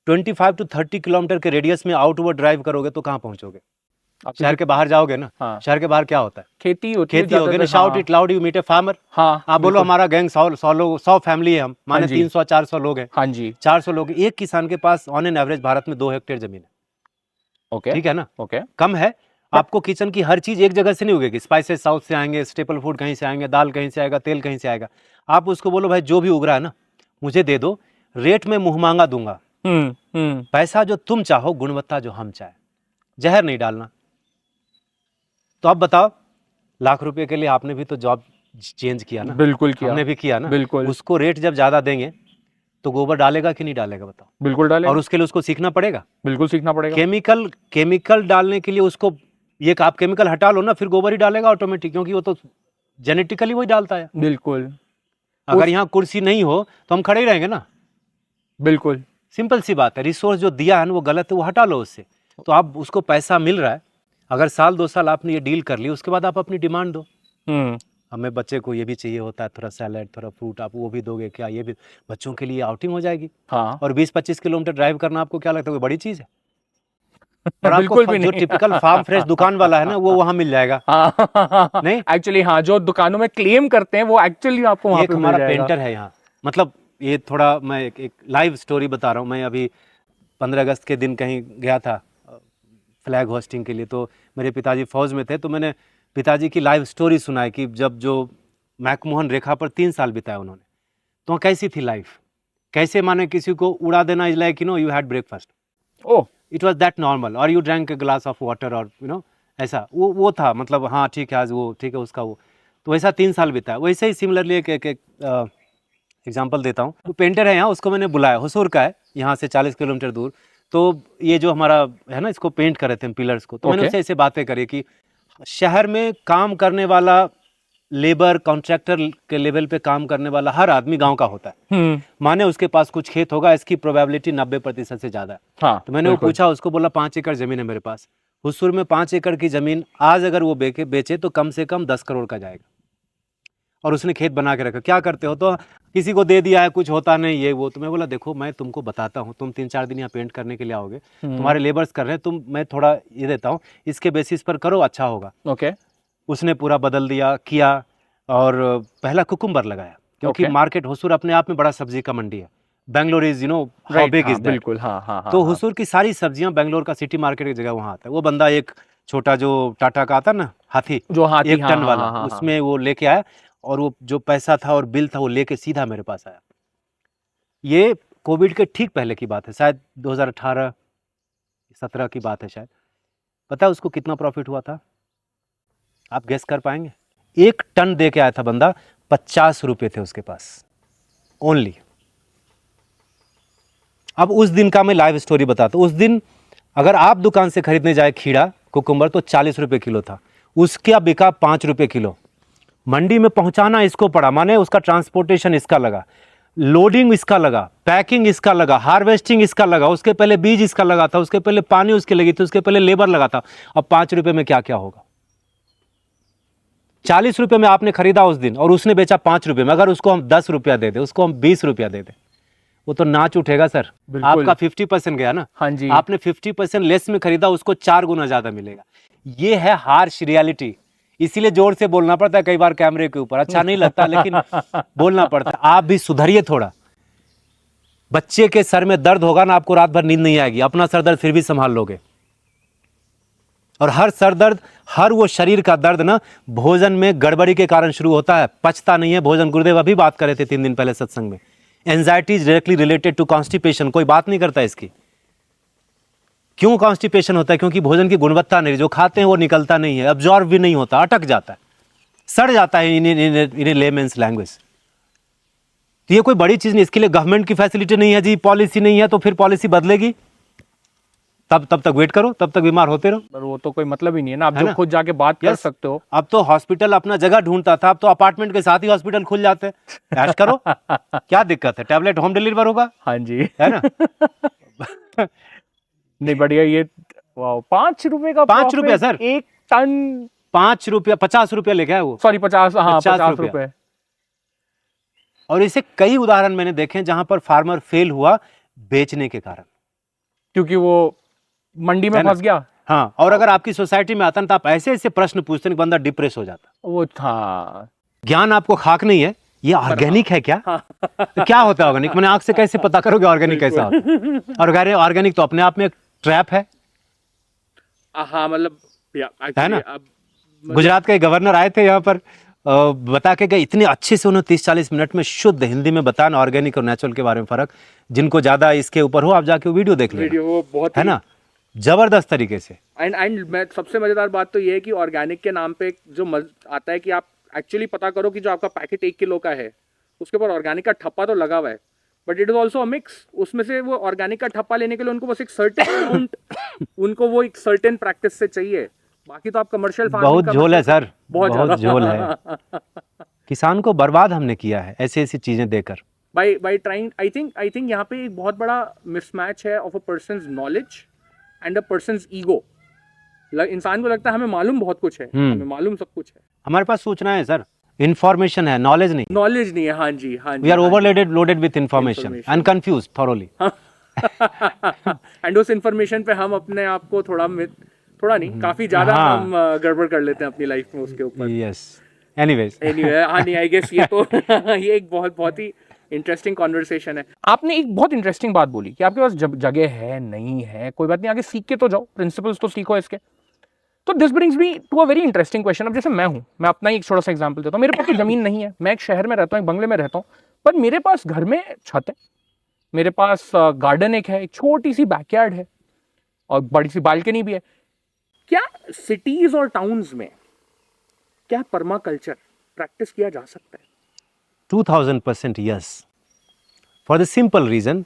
25 to 30 किलोमीटर के रेडियस में आउटवर्ड ड्राइव करोगे तो कहाँ पहुंचोगे? शहर के बाहर जाओगे ना, हाँ, शहर के बाहर क्या होता है? खेती होती होगी ना। Shout it loud, you meet a farmer. हाँ, आप बोलो हमारा गैंग 100 फैमिली है, हम माने 300-400 लोग हैं। हाँ जी, 400 लोग, एक किसान के pass on an average Bharat में 2 हेक्टेयर जमीन है। ओके, ठीक है ना, ओके, कम है। आपको किचन की हर चीज एक जगह से नहीं उगेगी। स्पाइसेस साउथ से आएंगे, स्टेपल फूड कहीं से आएंगे, दाल कहीं से आएगा, तेल कहीं से आएगा। आप उसको बोलो भाई जो भी उग रहा है ना मुझे दे दो, रेट में मुंह मांगा दूंगा, पैसा जो तुम चाहो, गुणवत्ता जो हम चाहे, जहर नहीं डालना। तो अब बताओ, लाख रुपए के लिए आपने भी तो जॉब चेंज किया ना? बिल्कुल किया, हमने भी किया ना, बिल्कुल। उसको रेट जब ज्यादा देंगे तो गोबर डालेगा कि नहीं डालेगा बताओ? बिल्कुल डालेगा। और उसके लिए उसको सीखना पड़ेगा, बिल्कुल सीखना पड़ेगा। केमिकल डालने के लिए उसको, ये आप केमिकल हटा लो ना, फिर गोबर ही डालेगा ऑटोमेटिक, क्योंकि वो तो जेनेटिकली वही डालता है। बिल्कुल। अगर यहाँ कुर्सी नहीं हो तो हम खड़े ही रहेंगे ना। बिल्कुल, सिंपल सी बात है। रिसोर्स जो दिया है ना वो गलत है, वो हटा लो उससे। तो आप उसको पैसा मिल रहा है, अगर साल 2 साल आपने ये डील कर ली, उसके बाद आप अपनी डिमांड दो। हमें बच्चे को ये भी चाहिए होता है, थोड़ा सैलेड, थोड़ा फ्रूट, आप वो भी दोगे क्या? ये भी बच्चों के लिए आउटिंग हो जाएगी। हाँ। और 20-25 किलोमीटर ड्राइव करना आपको क्या लगता है, बड़ी चीज है? और बिल्कुल आपको भी जो नहीं। टिपिकल फार्म फ्रेश दुकान वाला है ना, वो वहां मिल जाएगा। नहीं, एक्चुअली हाँ, जो दुकानों में क्लेम करते हैं वो एक्चुअली आपको वहां पे मिल हमारा जाएगा। पेंटर है यहाँ, मतलब ये थोड़ा मैं एक लाइव स्टोरी बता रहा हूँ। मैं अभी 15 अगस्त के दिन कहीं गया था फ्लैग होस्टिंग के लिए, तो मेरे पिताजी फौज में थे, तो मैंने पिताजी की लाइव स्टोरी सुनाई कि जब जो मैकमोहन रेखा पर 3 साल बिताया उन्होंने, तो कैसी थी लाइफ, कैसे माने किसी को उड़ा देना, is like you had breakfast, oh, it was that normal, और you drank a glass of water, और ऐसा वो था, मतलब हाँ ठीक है आज वो ठीक है उसका वो, तो वैसा 3 साल बिताया। वैसे ही सिमिलरली एक एग्जाम्पल देता हूँ। वो पेंटर है यहाँ, उसको मैंने बुलाया, हुसूर का है, यहाँ से 40 किलोमीटर दूर। तो ये जो हमारा है ना, इसको पेंट कर रहे थे हम पिलर्स को, तो मैंने उससे ऐसे बातें करी कि शहर में काम करने वाला लेबर कॉन्ट्रैक्टर के लेवल पे काम करने वाला हर आदमी गांव का होता है। माने उसके पास कुछ खेत होगा, इसकी प्रोबेबिलिटी 90% से ज़्यादा है। हाँ, तो मैंने वो पूछा, उसको बोला 5 एकड़ ज़मीन है मेरे पास। हुसूर में 5 एकड़ की ज़मीन आज अगर वो बेचे तो कम से कम 10 करोड़ का जाएगा। और उसने खेत बना के रखा। क्या करते हो? तो किसी को दे दिया है, कुछ होता नहीं ये वो। तो मैं बोला देखो मैं तुमको बताता हूँ, तुम 3-4 दिन यहाँ पेंट करने के लिए आओगे, तुम्हारे लेबर्स कर रहे हैं, मैं थोड़ा ये देता हूँ, इसके बेसिस पर करो, अच्छा होगा। ओके। उसने पूरा बदल दिया, किया, और पहला कुकुम्बर लगाया, क्योंकि मार्केट हुसूर अपने आप में बड़ा सब्जी का मंडी है। Bangalore is how big is that. बिल्कुल, हाँ। तो हुसूर की सारी सब्जियां बेंगलोर का सिटी मार्केट की जगह वहाँ आता है। वो बंदा एक छोटा जो टाटा का आता ना हाथी, जो हाथी 1 टन वाला, उसमें वो लेके आया, और वो जो पैसा था और बिल था वो लेके सीधा मेरे पास आया। ये कोविड के ठीक पहले की बात है, शायद 2018-17 की बात है शायद। पता है उसको कितना प्रॉफिट हुआ था? आप गेस कर पाएंगे? 1 टन दे के आया था बंदा, 50 रुपए थे उसके पास ओनली। अब उस दिन का मैं लाइव स्टोरी बताता हूँ। उस दिन अगर आप दुकान से खरीदने जाए खीरा कुकुम्बर तो 40 रुपए किलो था, उसका बिका 5 रुपए किलो। मंडी में पहुंचाना इसको पड़ा, माने उसका ट्रांसपोर्टेशन इसका लगा, लोडिंग इसका लगा, पैकिंग इसका लगा, हार्वेस्टिंग इसका लगा, उसके पहले बीज इसका लगा था, उसके पहले पानी उसके लगी थी, उसके पहले लेबर लगा था। अब 5 रुपए में क्या क्या होगा? 40 रुपए में आपने खरीदा उस दिन और उसने बेचा 5 रुपए में। अगर उसको हम 10 रुपया दे दे, उसको हम 20 रुपया दे दे, वो तो नाच उठेगा सर। आपका 50% गया ना। हाँ जी। आपने 50% लेस में खरीदा, उसको 4 गुना ज्यादा मिलेगा। ये है हार्श रियलिटी। इसीलिए जोर से बोलना पड़ता है कई बार कैमरे के ऊपर, अच्छा नहीं लगता लेकिन बोलना पड़ता है। आप भी सुधरिए थोड़ा। बच्चे के सर में दर्द होगा ना, आपको रात भर नींद नहीं आएगी, अपना सर दर्द फिर भी संभाल लोगे। और हर सर दर्द, हर वो शरीर का दर्द ना भोजन में गड़बड़ी के कारण शुरू होता है, पचता नहीं है भोजन। गुरुदेव अभी बात कर रहे थे 3 दिन पहले सत्संग में। Anxiety is directly related to constipation. कोई बात नहीं करता इसकी। क्यों कॉन्स्टिपेशन होता है? क्योंकि भोजन की गुणवत्ता नहीं, जो खाते हैं वो निकलता नहीं है, अब्जॉर्ब भी नहीं होता, अटक जाता है, सड़ जाता है इन लेमेंस लैंग्वेज। तो ये कोई बड़ी चीज नहीं। इसके लिए गवर्नमेंट की फैसिलिटी नहीं है जी, पॉलिसी नहीं है, तो फिर पॉलिसी बदलेगी, तब तक वेट करो, तब तक बीमार होते रहो। पर वो तो कोई मतलब ही नहीं है ना, आप जो खुद जाके बात कर सकते हो। अब तो हॉस्पिटल अपना जगह ढूंढता था, अब तो अपार्टमेंट के साथ ही हॉस्पिटल खुल जाते हैं। ऐश करो क्या दिक्कत है? टैबलेट होम डिलीवर होगा। हाँ जी, है ना। नहीं बढ़िया। ये 5 रुपए का 5 रुपया सर, 1 टन। 5 रुपया, 50 रुपया लेके आया वो। सॉरी 50, हाँ 50 रुपया। रुपए। और इसे कई उदाहरण मैंने देखे जहां पर फार्मर फेल हुआ बेचने के कारण, क्योंकि वो मंडी में फंस गया। हाँ, और अगर आपकी सोसाइटी में आता ना तो आप ऐसे ऐसे प्रश्न पूछते हैं, बंदा डिप्रेस हो जाता। वो था ज्ञान आपको खाक नहीं है, ये ऑर्गेनिक है क्या? तो क्या होता है ऑर्गेनिक? मैंने आंख से कैसे पता करोगे ऑर्गेनिक कैसा होता है? ऑर्गेनिक तो अपने आप में एक ट्रैप है। हाँ मतलब है ना। गुजरात के गवर्नर आए थे यहाँ पर, बता के गए इतने अच्छे से, उन्होंने 30-40 मिनट में शुद्ध हिंदी में बताया ना ऑर्गेनिक और नेचुरल के बारे में फर्क। जिनको ज्यादा इसके ऊपर हो आप जाके वीडियो देख लेना। वीडियो वो बहुत है ना, जबरदस्त तरीके से। एंड मैं सबसे मजेदार बात तो ये है कि ऑर्गेनिक के नाम पे जो आता है कि आप एक्चुअली पता करो कि जो आपका पैकेट 1 किलो का है उसके ऊपर ऑर्गेनिक का ठप्पा तो लगा हुआ है, but it is also a mix. उसमें से वो ऑर्गेनिक का ठप्पा लेने के लिए उनको बस एक सर्टेन अमाउंट उनको वो एक सर्टेन प्रैक्टिस से चाहिए। बाकी तो आप कमर्शियल फार्मिंग बहुत झोल है सर, बहुत झोल है। किसान को बर्बाद हमने किया है ऐसी ऐसी चीजें देकर। Bye trying. आई थिंक यहाँ पे एक बहुत बड़ा मिसमैच है of a persons knowledge and a persons ego. इंसान को लगता है हमें मालूम बहुत कुछ है, हमें मालूम सब कुछ है। हमारे पास सूचना है सर, इंफॉर्मेशन है, नॉलेज नहीं है। हाँ जी, हाँ जी। We are loaded with information and confuse thoroughly. And उस इंफॉर्मेशन पे हम अपने आप को थोड़ा नहीं काफी ज्यादा हम गड़बड़ कर लेते हैं अपनी लाइफ में उसके ऊपर। यस, एनीवेज हाँ नहीं, आई गेस ये तो ये एक बहुत ही इंटरेस्टिंग कॉन्वर्सेशन है। आपने एक बहुत इंटरेस्टिंग बात बोली कि आपके पास जगह है नहीं है, कोई बात नहीं, आगे सीख के तो जाओ, प्रिंसिपल्स तो सीखो इसके। तो this brings me to a very interesting question. अब जैसे मैं अपना ही एक छोटा सा एग्जांपल देता हूँ। मेरे पास तो जमीन नहीं है, मैं एक शहर में रहता हूँ, एक बंगले में रहता हूँ, पर मेरे पास घर में छत है, मेरे पास गार्डन एक है, एक छोटी सी बैकयार्ड है और बड़ी सी बालकनी भी है। क्या सिटीज और टाउन्स में क्या पर्माकल्चर प्रैक्टिस किया जा सकता है? 2000% yes, for the simple reason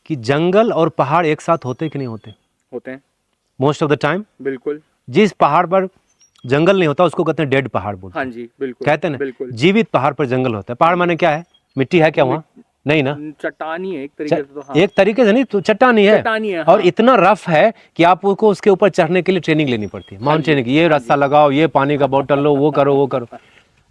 कि जंगल और पहाड़ एक साथ होते कि नहीं होते? होते हैं मोस्ट ऑफ द टाइम। बिल्कुल। जिस पहाड़ पर जंगल नहीं होता उसको कहते हैं डेड पहाड़ बोलते हाँ हैं। जी बिल्कुल कहते हैं ना बिल्कुल। जीवित पहाड़ पर जंगल होता है। पहाड़ माने क्या है? मिट्टी है क्या वहाँ? नहीं ना, चट्टानी है एक तरीके से तो। हाँ एक तरीके से नहीं तो चट्टानी है। चट्टानी है और हाँ। इतना रफ है कि आपको उसके ऊपर चढ़ने के लिए ट्रेनिंग लेनी पड़ती है, माउंटेन की। ये रास्ता लगाओ, ये पानी का बोतल लो, वो करो वो करो।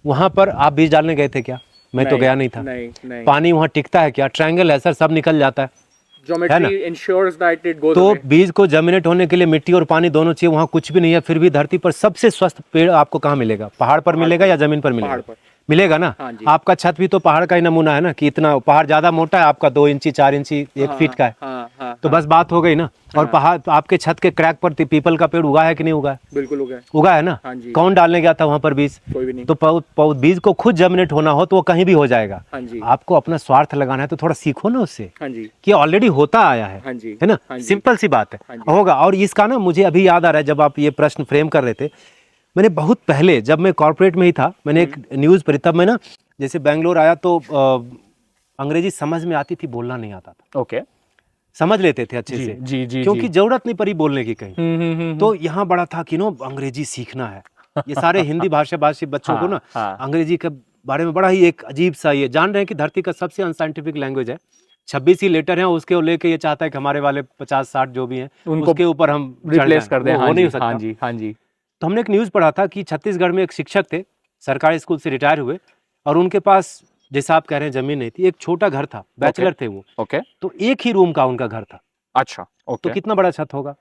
वहां पर आप बीज डालने गए थे क्या? मैं तो गया नहीं था। नहीं पानी वहाँ टिकता है क्या? ट्रायंगल है सर, सब निकल जाता है ना? Geometry ensures that it goes to away. बीज को जर्मिनेट होने के लिए मिट्टी और पानी दोनों चाहिए, वहाँ कुछ भी नहीं है। फिर भी धरती पर सबसे स्वस्थ पेड़ आपको कहाँ मिलेगा? पहाड़ पर मिलेगा या जमीन पर मिलेगा? पहाड़ पर मिलेगा ना। हाँ जी। आपका छत भी तो पहाड़ का ही नमूना है ना, कि इतना पहाड़ ज्यादा मोटा है आपका, 2 इंची 4 इंची 1 फीट का है। हाँ हाँ तो बस बात हो गई ना। और हाँ। पहाड़ आपके छत के क्रैक पर पीपल का पेड़ उगा है कि नहीं उगा है? बिल्कुल हो गया। उगा है ना। हाँ जी। कौन डालने गया था वहां पर बीज? कोई भी नहीं। तो बीज को खुद जर्मिनेट होना हो तो वो कहीं भी हो जाएगा। हाँ जी आपको अपना स्वार्थ लगाना है तो थोड़ा सीखो ना उससे, हाँ जी कि ऑलरेडी होता आया है। हाँ जी है ना, हाँ जी। सिंपल सी बात है। हाँ जी। होगा। और इसका ना मुझे अभी याद आ रहा है, जब आप ये प्रश्न फ्रेम कर रहे थे, मैंने बहुत पहले जब मैं कॉर्पोरेट में ही था, मैंने एक न्यूज़ पढ़ी। तब मैं ना जैसे बैंगलोर आया तो अंग्रेजी समझ में आती थी, बोलना नहीं आता था। ओके समझ लेते थे अच्छे जी से, जी जी क्योंकि जरूरत नहीं पड़ी बोलने की कहीं। तो तो यहाँ बड़ा था कि नो अंग्रेजी सीखना है। ये सारे हिंदी भाषा भाषी बच्चों को ना हाँ। अंग्रेजी के बारे में बड़ा ही एक अजीब सा, ये जान रहे हैं कि धरती का सबसे अनसाइंटिफिक लैंग्वेज है। 26 ही लेटर हैं, उसके लेके ये चाहता है कि हमारे वाले 50-60 जो भी हैं उनको उसके ऊपर हम रिप्लेस कर दें। वो नहीं हो सकता। हाँ जी हाँ जी। तो हमने एक न्यूज़ पढ़ा था कि छत्तीसगढ़ में एक शिक्षक थे, सरकारी स्कूल से रिटायर हुए, और उनके पास जैसा आप कह रहे हैं जमीन नहीं थी, एक छोटा घर था, बैचलर थे वो। ओके तो एक ही रूम का उनका घर था। अच्छा तो ओके। कितना बड़ा छत होगा?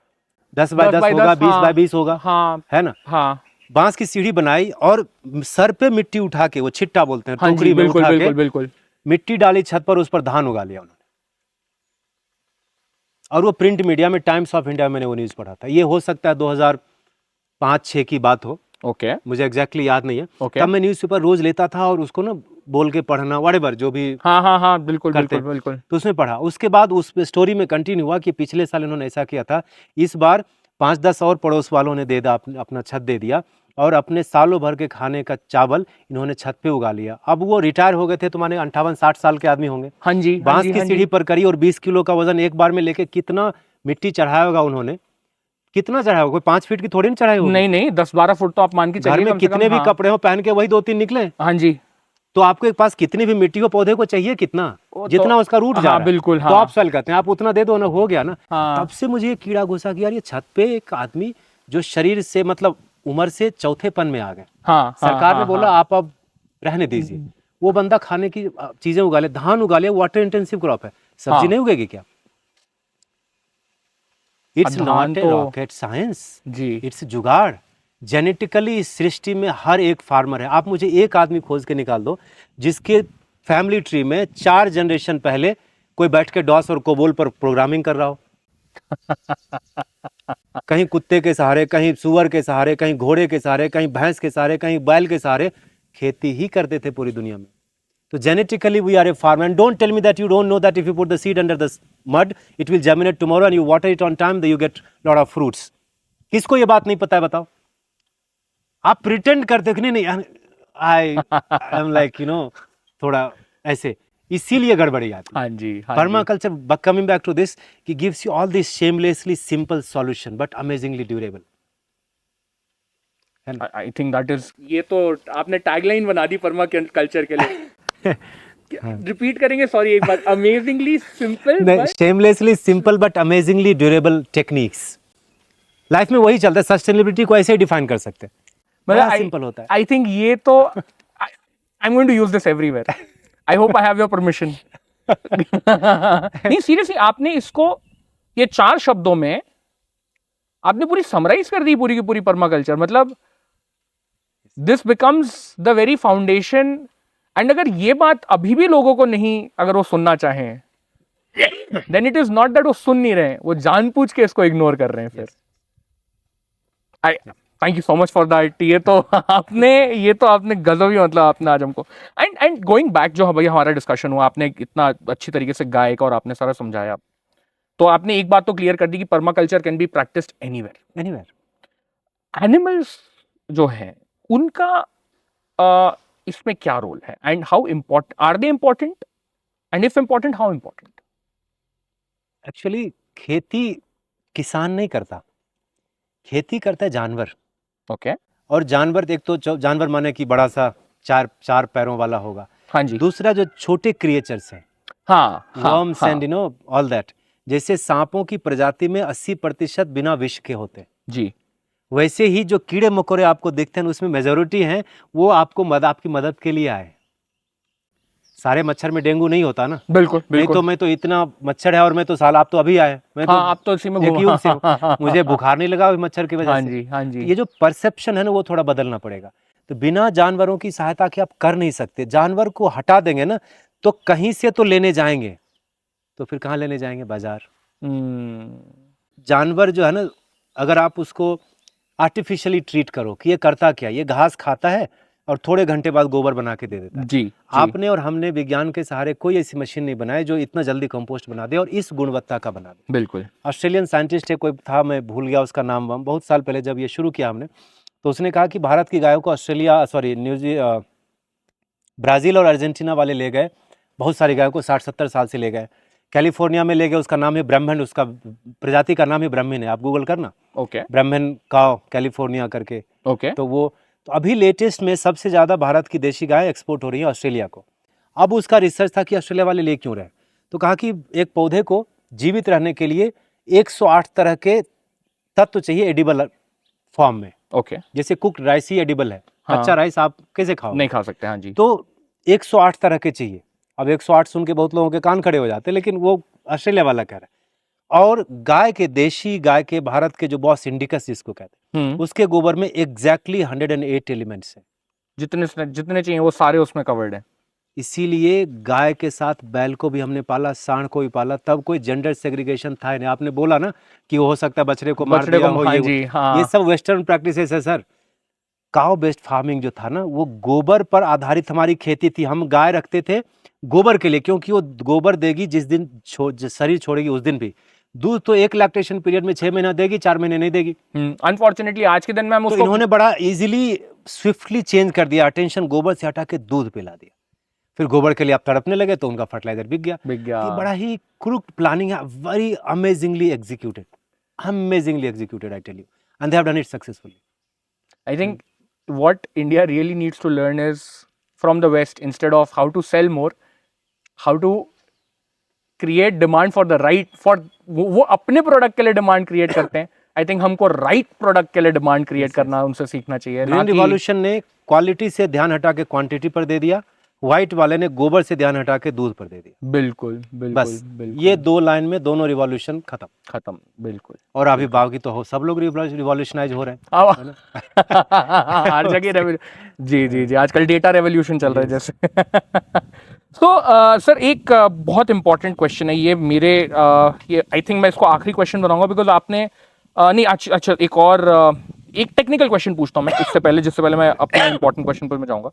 10 बाय 10 होगा, 20 बाय 20 होगा, हाँ है ना। हाँ बांस की सीढ़ी बनाई और सर पे मिट्टी उठा के, वो छिट्टा बोलते हैं, हाँ जी टोकरी में बिल्कुल उठा के बिल्कुल बिल्कुल। मिट्टी डाली छत पर, उस पर धान उगा लिया उन्होंने। और वो प्रिंट मीडिया में, टाइम्स ऑफ इंडिया में मैंने वो न्यूज़ पढ़ा था। ये हो सकता है 2005-6 की बात हो, ओके मुझे एग्जैक्टली याद नहीं है। ओके। तब मैं न्यूज़पेपर रोज लेता था और उसको ना बोल के पढ़ना, व्हाटएवर जो भी हाँ हाँ हाँ बिल्कुल करते बिल्कुल बिल्कुल। तो उसमें पढ़ा। उसके बाद उस स्टोरी में कंटिन्यू हुआ कि पिछले साल इन्होंने ऐसा किया था, इस बार 5-10 और पड़ोस वालों ने दे दिया, अपना छत दे दिया, और अपने सालों भर के खाने का चावल इन्होंने छत पे उगा लिया। अब वो रिटायर हो गए थे, तो माने 58-60 साल के आदमी होंगे। हाँ जी बांस की सीढ़ी पर करी और 20 किलो का वजन एक बार में लेके, कितना मिट्टी चढ़ाया होगा उन्होंने? कितना चढ़ाया होगा? कोई 5 फीट की थोड़ी ना चढ़ाई होगी। नहीं नहीं 10-12 फुट तो आप मान के घर चलिए में कम से कितने कम। भी हाँ। कपड़े हो पहन के, वही 2-3 निकले। हाँ जी तो आपके पास कितनी भी मिट्टी हो, पौधे को चाहिए कितना? वो जितना तो- उसका रूट जा हाँ, रहा है। बिल्कुल, तो हाँ। आप सॉइल कहते हैं, आप उतना दे दो ना, हो गया ना। हाँ। तब से मुझे ये कीड़ा घुसा कि यार ये छत पे एक आदमी जो शरीर से मतलब उम्र से चौथेपन में आ गए, हाँ सरकार ने बोला आप अब रहने दीजिए। वो बंदा खाने की चीजें उगा ले, धान उगा ले, वाटर इंटेंसिव क्रॉप है, सब्जी हाँ। नहीं उगेगी क्या? इट्स धान नॉट ए तो- रॉकेट साइंस, जी इट्स जुगाड़। जेनेटिकली इस सृष्टि में हर एक फार्मर है। आप मुझे एक आदमी खोज के निकाल दो जिसके फैमिली ट्री में 4 जनरेशन पहले कोई बैठ के डॉस और कोबोल पर प्रोग्रामिंग कर रहा हो। कहीं कुत्ते के सहारे, कहीं सुअर के सहारे, कहीं घोड़े के सहारे, कहीं भैंस के सहारे, कहीं बैल के सहारे खेती ही करते थे पूरी दुनिया में। तो genetically we are a farmer, and don't tell me that you don't know that if you put the seed under the mud it will germinate tomorrow and you water it on time, you get lot of fruits. किसको ये बात नहीं पता है बताओ? आप pretend करते हो कि नहीं, आई एम लाइक थोड़ा ऐसे, इसीलिए गड़बड़ी आती है। हाँ जी हाँ permaculture, coming back to this, कि gives you all this shamelessly simple solution but amazingly durable. I think that is, ये तो आपने टैगलाइन बना दी परमा कल्चर के लिए। रिपीट करेंगे सॉरी एक बार, amazingly simple shamelessly simple but amazingly durable techniques. Life में वही चलता है, सस्टेनेबिलिटी को ऐसे ही डिफाइन कर सकते हैं, बड़ा सिंपल होता है। आई थिंक ये तो I am going to use this everywhere. I hope I have your permission. नहीं सीरियसली, आपने इसको ये 4 शब्दों में आपने पूरी समराइज कर दी पूरी की पूरी पर्माकल्चर। मतलब this becomes the very foundation. And अगर ये बात अभी भी लोगों को नहीं, अगर वो सुनना चाहें, then it is not that वो सुन नहीं रहे हैं, वो जानबूझ के इसको इग्नोर कर रहे हैं। फिर आई thank you so much for that. ये तो आपने गजब ही, मतलब आपने आज हमको एंड गोइंग बैक जो भैया हमारा डिस्कशन हुआ, आपने इतना अच्छी तरीके से गायक और आपने सारा समझाया, तो आपने एक बात तो क्लियर कर दी कि permaculture can be practised anywhere. Animals जो हैं उनका इसमें क्या रोल है, and how important are they important, and if important how important? Actually खेती किसान नहीं करता, खेती करता है जानवर। ओके। और जानवर, एक तो जानवर माने कि बड़ा सा चार पैरों वाला होगा, हाँ जी, दूसरा जो छोटे क्रिएचर्स हैं, हाँ, वर्म्स हाँ, and you know all that, जैसे सांपों की प्रजाति में 80% बिना विष के होते हैं, जी, वैसे ही जो कीड़े मकोड़े आपको दिखते हैं उसमें मेजोरिटी हैं वो आपकी मदद के लिए आए। सारे मच्छर में डेंगू नहीं होता ना, बिल्कुल, नहीं बिल्कुल। तो मैं तो इतना मच्छर है और मैं तो साल, आप तो अभी आए, मैं हाँ, आप तो इसी में एक घूम युग से हूँ, हाँ, मुझे बुखार नहीं लगा मच्छर की वजह हाँ से। जी, हाँ जी, ये जो परसेप्शन है ना वो थोड़ा बदलना पड़ेगा। तो बिना जानवरों की सहायता के आप कर नहीं सकते। जानवर को हटा देंगे ना तो कहीं से तो लेने जाएंगे, तो फिर कहाँ लेने जाएंगे? बाजार। जानवर जो है ना, अगर आप उसको आर्टिफिशियली ट्रीट करो कि ये करता क्या, ये घास खाता है और थोड़े घंटे बाद गोबर बना के दे देता है। जी, जी, आपने और हमने विज्ञान के सहारे कोई ऐसी मशीन नहीं बनाई जो इतना जल्दी कंपोस्ट बना दे और इस गुणवत्ता का बना दे। बिल्कुल, ऑस्ट्रेलियन साइंटिस्ट है, कोई था, मैं भूल गया उसका नाम, बहुत साल पहले जब ये शुरू किया हमने, तो उसने कहा कि भारत की गायों को ब्राज़ील और अर्जेंटीना वाले ले गए, बहुत सारी गायों को 60-70 साल से ले गए, कैलिफोर्निया में ले गए, उसका नाम है ब्राह्मण, उसका प्रजाति का नाम है ब्राह्मण है, आप गूगल करना, ओके, ब्राह्मण काव कैलिफोर्निया करके। ओके, तो अभी लेटेस्ट में सबसे ज़्यादा भारत की देशी गाय एक्सपोर्ट हो रही है ऑस्ट्रेलिया को। अब उसका रिसर्च था कि ऑस्ट्रेलिया वाले ले क्यों रहे, तो कहा कि एक पौधे को जीवित रहने के लिए 108 तरह के तत्व चाहिए एडिबल फॉर्म में। ओके, जैसे कुक्ड राइस ही एडिबल है, हाँ। कच्चा राइस आप कैसे खाओगे? नहीं खा सकते, हाँ जी, तो 108 तरह के चाहिए। अब 108 सुन के बहुत लोगों के कान खड़े हो जाते हैं, लेकिन वो ऑस्ट्रेलिया वाला कह रहा है। और गाय के, देशी गाय के, भारत के जो बॉस इंडिकस जिसको कहते हैं, उसके गोबर में एग्जैक्टली 108 एलिमेंट्स हैं। जितने चाहिए वो सारे उसमें कवर्ड हैं। इसीलिए गाय के साथ बैल को भी हमने पाला, सांड को भी पाला, तब कोई जेंडर सेग्रीगेशन था ही नहीं। आपने बोला ना कि वो हो सकता है बछड़े को मार दिया हो, हाँ ये जी, हाँ, ये सब वेस्टर्न प्रैक्टिसेस है सर। काउ बेस्ड फार्मिंग जो था ना, वो गोबर पर आधारित हमारी खेती थी। हम गाय रखते थे गोबर के लिए, क्योंकि वो गोबर देगी जिस दिन शरीर छोड़ेगी उस दिन भी। दूध तो एक लैक्टेशन पीरियड में 6 महीना देगी, 4 महीने नहीं देगी। अनफॉर्चुनेटली आज के दिन में हम तो उसको इन्होंने बड़ा इजीली स्विफ्टली चेंज कर दिया, अटेंशन गोबर से हटा के दूध पिला दिया। फिर गोबर के लिए आप तड़पने लगे तो उनका फर्टिलाइजर बिक गया। ये बड़ा ही क्रूक प्लानिंग है, very amazingly executed, I tell you, and they have done it successfully. I think what India really needs to learn is from the West, instead of how to sell more, how to create demand for the right for वो अपने product के लिए demand create करते हैं। I think हमको right product के लिए demand create करना उनसे सीखना चाहिए। ग्रीन रिवॉल्यूशन ने क्वालिटी से ध्यान हटा के क्वांटिटी पर दे दिया, व्हाइट वाले ने गोबर से ध्यान हटा के दूध पर दे दिया। बिल्कुल, बिल्कुल, बस बिल्कुल, ये 2 लाइन में दोनों रिवॉल्यूशन खत्म। बिल्कुल। और अभी बाकी तो सब लोग रिवॉल्यूशनाइज हो रहे हैं। हर जगह जी जी जी, आजकल डेटा रेवोल्यूशन चल रहा है जैसे। तो सर एक बहुत इंपॉर्टेंट क्वेश्चन है ये मेरे, ये आई थिंक मैं इसको आखिरी क्वेश्चन बनाऊंगा, बिकॉज आपने नहीं, अच्छा एक और एक टेक्निकल क्वेश्चन पूछता हूँ मैं इससे पहले, जिससे पहले मैं अपना इंपॉर्टेंट क्वेश्चन पर मैं जाऊंगा।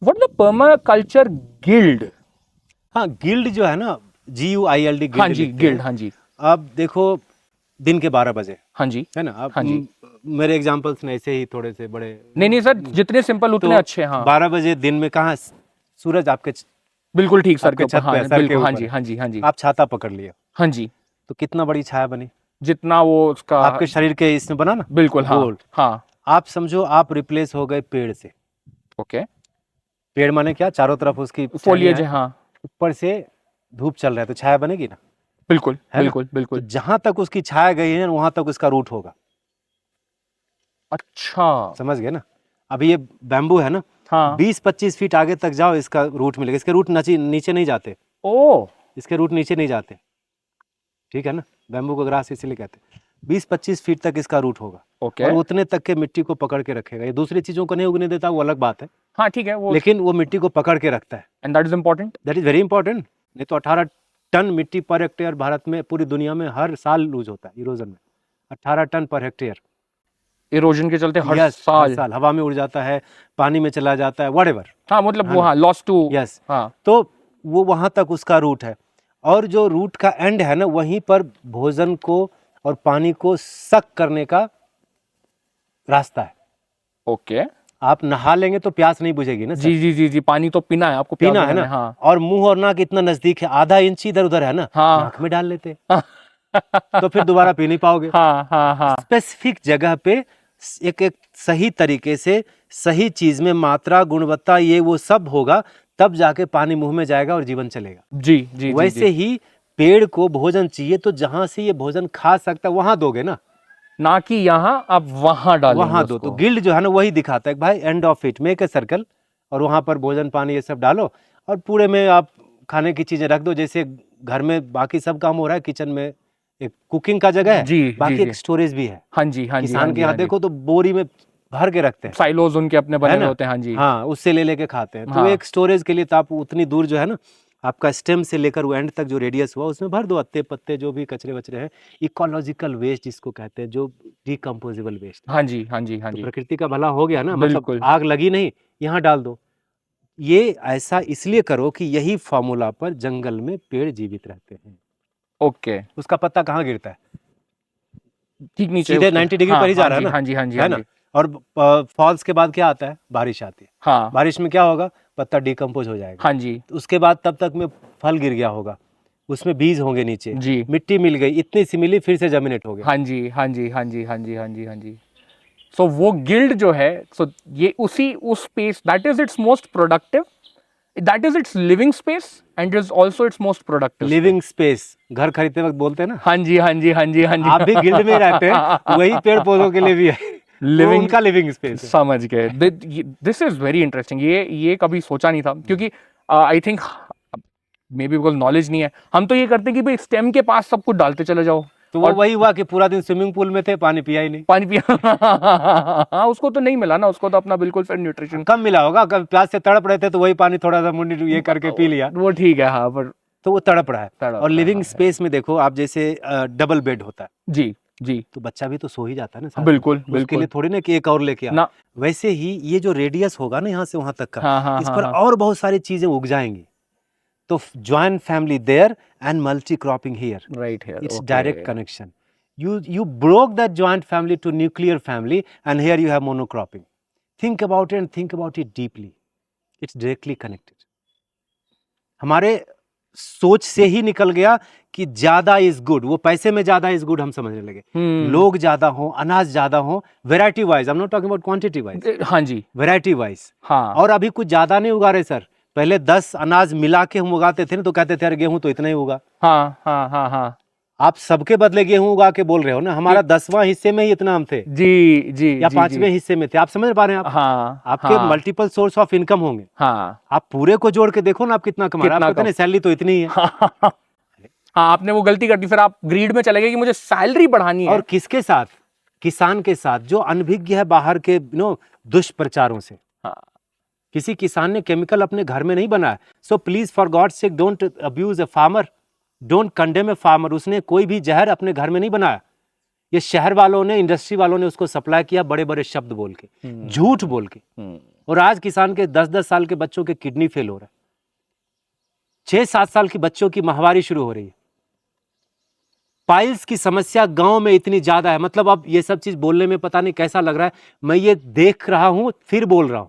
What the permaculture guild? हाँ, गिल्ड जो है ना, GUILD, हाँ जी, गिल्ड, हाँ जी। अब देखो दिन के 12 बजे, हाँ जी, है ना, अब हाँ जी। मेरे एग्जांपल्स में ऐसे ही थोड़े से बड़े नहीं सर, जितने सिंपल उतने अच्छे। हाँ, 12 बजे दिन में कहाँ सूरज आपके बिल्कुल ठीक सर के छत ऊपर, पे, हाँ सर के बिल्कुल, हाँ ऊपर जी, है। हाँ जी, हाँ जी, आप छाता पकड़ लिए, हाँ जी, तो कितना बड़ी छाया बनी, जितना वो उसका आपके शरीर के इसमें बना ना, बिल्कुल, हाँ गोल। हाँ, आप समझो आप रिप्लेस हो गए पेड़ से। ओके, पेड़ माने क्या, चारों तरफ उसकी फोलिएज है, हाँ ऊपर से धूप चल रहा है तो छाया बनेगी ना, बिल्कुल, है ना? बिल्कुल, तो बिल्कुल। जहां तक उसकी छाया गई है वहां तक उसका रूट होगा। अच्छा, समझ गए ना? अभी ये बैम्बू है ना, हाँ, 20-25 फीट आगे तक जाओ इसका रूट मिलेगा। इसके रूट नीचे नहीं जाते, ओ, इसके रूट नीचे नहीं जाते, ठीक है ना, बैम्बू को ग्रास इसीलिए कहते हैं। 20-25 फीट तक इसका रूट होगा, ओके, और उतने तक के मिट्टी को पकड़ के रखेगा। ये दूसरी चीजों को नहीं उगने देता, वो अलग बात है, हाँ ठीक है वो, लेकिन वो मिट्टी को पकड़ के रखता है। And that is important. That is very important. नहीं तो 18 टन मिट्टी पर हेक्टेयर भारत में, पूरी दुनिया में हर साल लूज होता है इरोजन में, 18 टन पर हेक्टेयर। इरोजन के चलते हर हर साल साल हवा में उड़ जाता है, पानी में चला जाता है, व्हाटएवर। हाँ मतलब वो, हाँ, लॉस टू, यस, हाँ, तो वो वहां तक उसका रूट है, और जो रूट का एंड है ना, वहीं पर भोजन को और पानी को सक करने का रास्ता है। ओके, आप नहा लेंगे तो प्यास नहीं बुझेगी ना सर? जी जी जी जी, पानी तो पीना है आपको, पीना है ना, हाँ और मुंह और नाक इतना नजदीक है, आधा इंच इधर उधर है ना, हाँ, नाक में डाल लेते हैं तो फिर दोबारा पी नहीं पाओगे। हाँ हाँ हाँ, स्पेसिफिक जगह पे एक एक सही तरीके से सही चीज में मात्रा गुणवत्ता ये वो सब होगा, तब जाके पानी मुंह में जाएगा और जीवन चलेगा। जी जी वैसे ही पेड़ को भोजन चाहिए तो जहां से ये भोजन खा सकता है वहां दोगे ना, ना कि यहाँ आप वहां डालेंगे वहां दो। उसको। तो गिल्ड जो है ना वही दिखाता है कि भाई end of it make a circle, और वहां पर भोजन पानी ये सब डालो, और पूरे में आप खाने की चीजें रख दो। जैसे घर में बाकी सब काम हो रहा है, किचन में एक कुकिंग का जगह है, जी, बाकी जी, एक जी। स्टोरेज भी है। हाँ जी, हाँ जी, हाँ किसान जी, के यहाँ हाँ जी। देखो तो बोरी में भर के रखते हैं, साइलोज उनके अपने है बने हुए ना? होते हैं। हाँ जी। हाँ, उससे ले लेके खाते हैं। तो हाँ। एक स्टोरेज के लिए तो आप उतनी दूर जो है ना, आपका स्टेम से लेकर वो एंड तक जो रेडियस हुआ उसमें भर दो, अत्ते पत्ते जो भी कचरे वचरे हैं, इकोलॉजिकल वेस्ट जिसको कहते हैं, जो डिकम्पोजेबल वेस्ट। हाँ जी, हाँ जी, हाँ तो जी। प्रकृति का भला हो गया ना, मतलब बिल्कुल। आग लगी नहीं, यहाँ डाल दो। ये ऐसा इसलिए करो कि यही फॉर्मूला पर जंगल में पेड़ जीवित रहते हैं। ओके। उसका पत्ता कहाँ गिरता है? ठीक नीचे सीधे उसके। 90 डिग्री हाँ, पर ही जा हाँ रहा है जी, ना, हाँ जी, हाँ जी, है हाँ ना? जी। और फॉल्स के बाद क्या आता है? बारिश आती है। हाँ, बारिश में क्या होगा? पत्ता डिकम्पोज हो जाएगा। हाँ जी, तो उसके बाद तब तक में फल गिर गया होगा, उसमें बीज होंगे नीचे, जी। मिट्टी मिल गई, इतनी सी मिली, फिर से जर्मिनेट हो गया। हाँ जी, हाँ जी, हाँ जी, हाँ जी, हाँ जी, हाँ जी। सो वो गिल्ड जो है, सो ये उस space that is it's most productive, that is it's living space and is also it's most productive living space घर खरीदते वक्त बोलते हैं ना, हाँ जी, हाँ जी, हाँ जी, हाँ जी। आप भी गिल्ड में रहते हैं, वही पेड़ पौधों के लिए भी है, वो Living- उनका लिविंग स्पेस है। समझ गए। This is very interesting. ये कभी सोचा नहीं था, क्योंकि I think may be because knowledge नहीं है, हम तो ये करते हैं कि भाई स्टेम के पास सब कुछ डालते चले जाओ। तो वो वही हुआ कि पूरा दिन स्विमिंग पूल में थे, पानी पिया ही नहीं। पानी पिया हाँ, उसको तो नहीं मिला ना, उसको तो अपना बिल्कुल फिर न्यूट्रिशन कम मिला होगा, कभी प्यास से तड़प रहे थे तो वही पानी थोड़ा सा मुंडी ये करके पी लिया, वो ठीक है। हाँ, पर तो वो तड़प रहा है। तड़प और लिविंग रहा है। स्पेस में देखो आप, जैसे डबल बेड होता है, जी जी, तो बच्चा भी तो सो ही जाता है ना साथ में। बिल्कुल उसके बिल्कुल लिए थोड़ी ना कि एक और लेके आ। ना। वैसे ही ये जो रेडियस होगा ना यहाँ से वहां तक का, हाँ हाँ इस हाँ पर हाँ। और बहुत सारी चीजें उग जाएंगी। तो joint family there and multi cropping here, right here, it's direct connection. You broke that joint family to nuclear family, and here you have monocropping. Think about it and think about it deeply. It's directly connected. हमारे सोच से ही निकल गया कि ज्यादा is good, वो पैसे में ज्यादा इज गुड हम समझने लगे। लोग ज्यादा हो, अनाज ज्यादा हो, variety wise, I am not talking about quantity wise, हाँ जी, वेराइटी वाइज। हाँ और अभी कुछ ज्यादा नहीं उगा रहे सर, पहले 10 अनाज मिला के हम उगाते थे ना, तो कहते थे यार गेहूं तो इतना ही होगा। हाँ हाँ हाँ हाँ आप सबके बदले गेहूं उगा के बोल रहे हो ना, हमारा 10वां हिस्से में ही इतना हम थे, जी जी या जी, 5वें हिस्से में थे। आप समझ पा रहे हैं? आप हाँ आपके हाँ, मल्टीपल सोर्स ऑफ इनकम होंगे, हाँ आप पूरे को जोड़ के देखो ना, आप कितना कमा रहे हैं। कितना आपको पता नहीं सैलरी तो इतनी ही है। हाँ, आपने वो गलती कर दी, फिर आप ग्रीड में चले गए कि मुझे सैलरी बढ़ानी है। और किसके साथ? किसान के साथ, जो अनभिज्ञ है बाहर के दुष्प्रचारों से। हाँ। किसी किसान ने केमिकल अपने घर में नहीं बनाया। So please for God sake don't abuse a farmer, don't condemn a farmer. उसने कोई भी जहर अपने घर में नहीं बनाया, ये शहर वालों ने, इंडस्ट्री वालों ने उसको सप्लाई किया, बड़े बड़े शब्द बोल के, झूठ बोल के। और आज किसान के 10-10 साल के बच्चों के किडनी फेल हो रहा है, 6-7 साल की बच्चों की माहवारी शुरू हो रही है। पाइल्स की समस्या गांव में इतनी ज्यादा है, मतलब अब ये सब चीज बोलने में पता नहीं कैसा लग रहा है, मैं ये देख रहा हूं फिर बोल रहा हूं।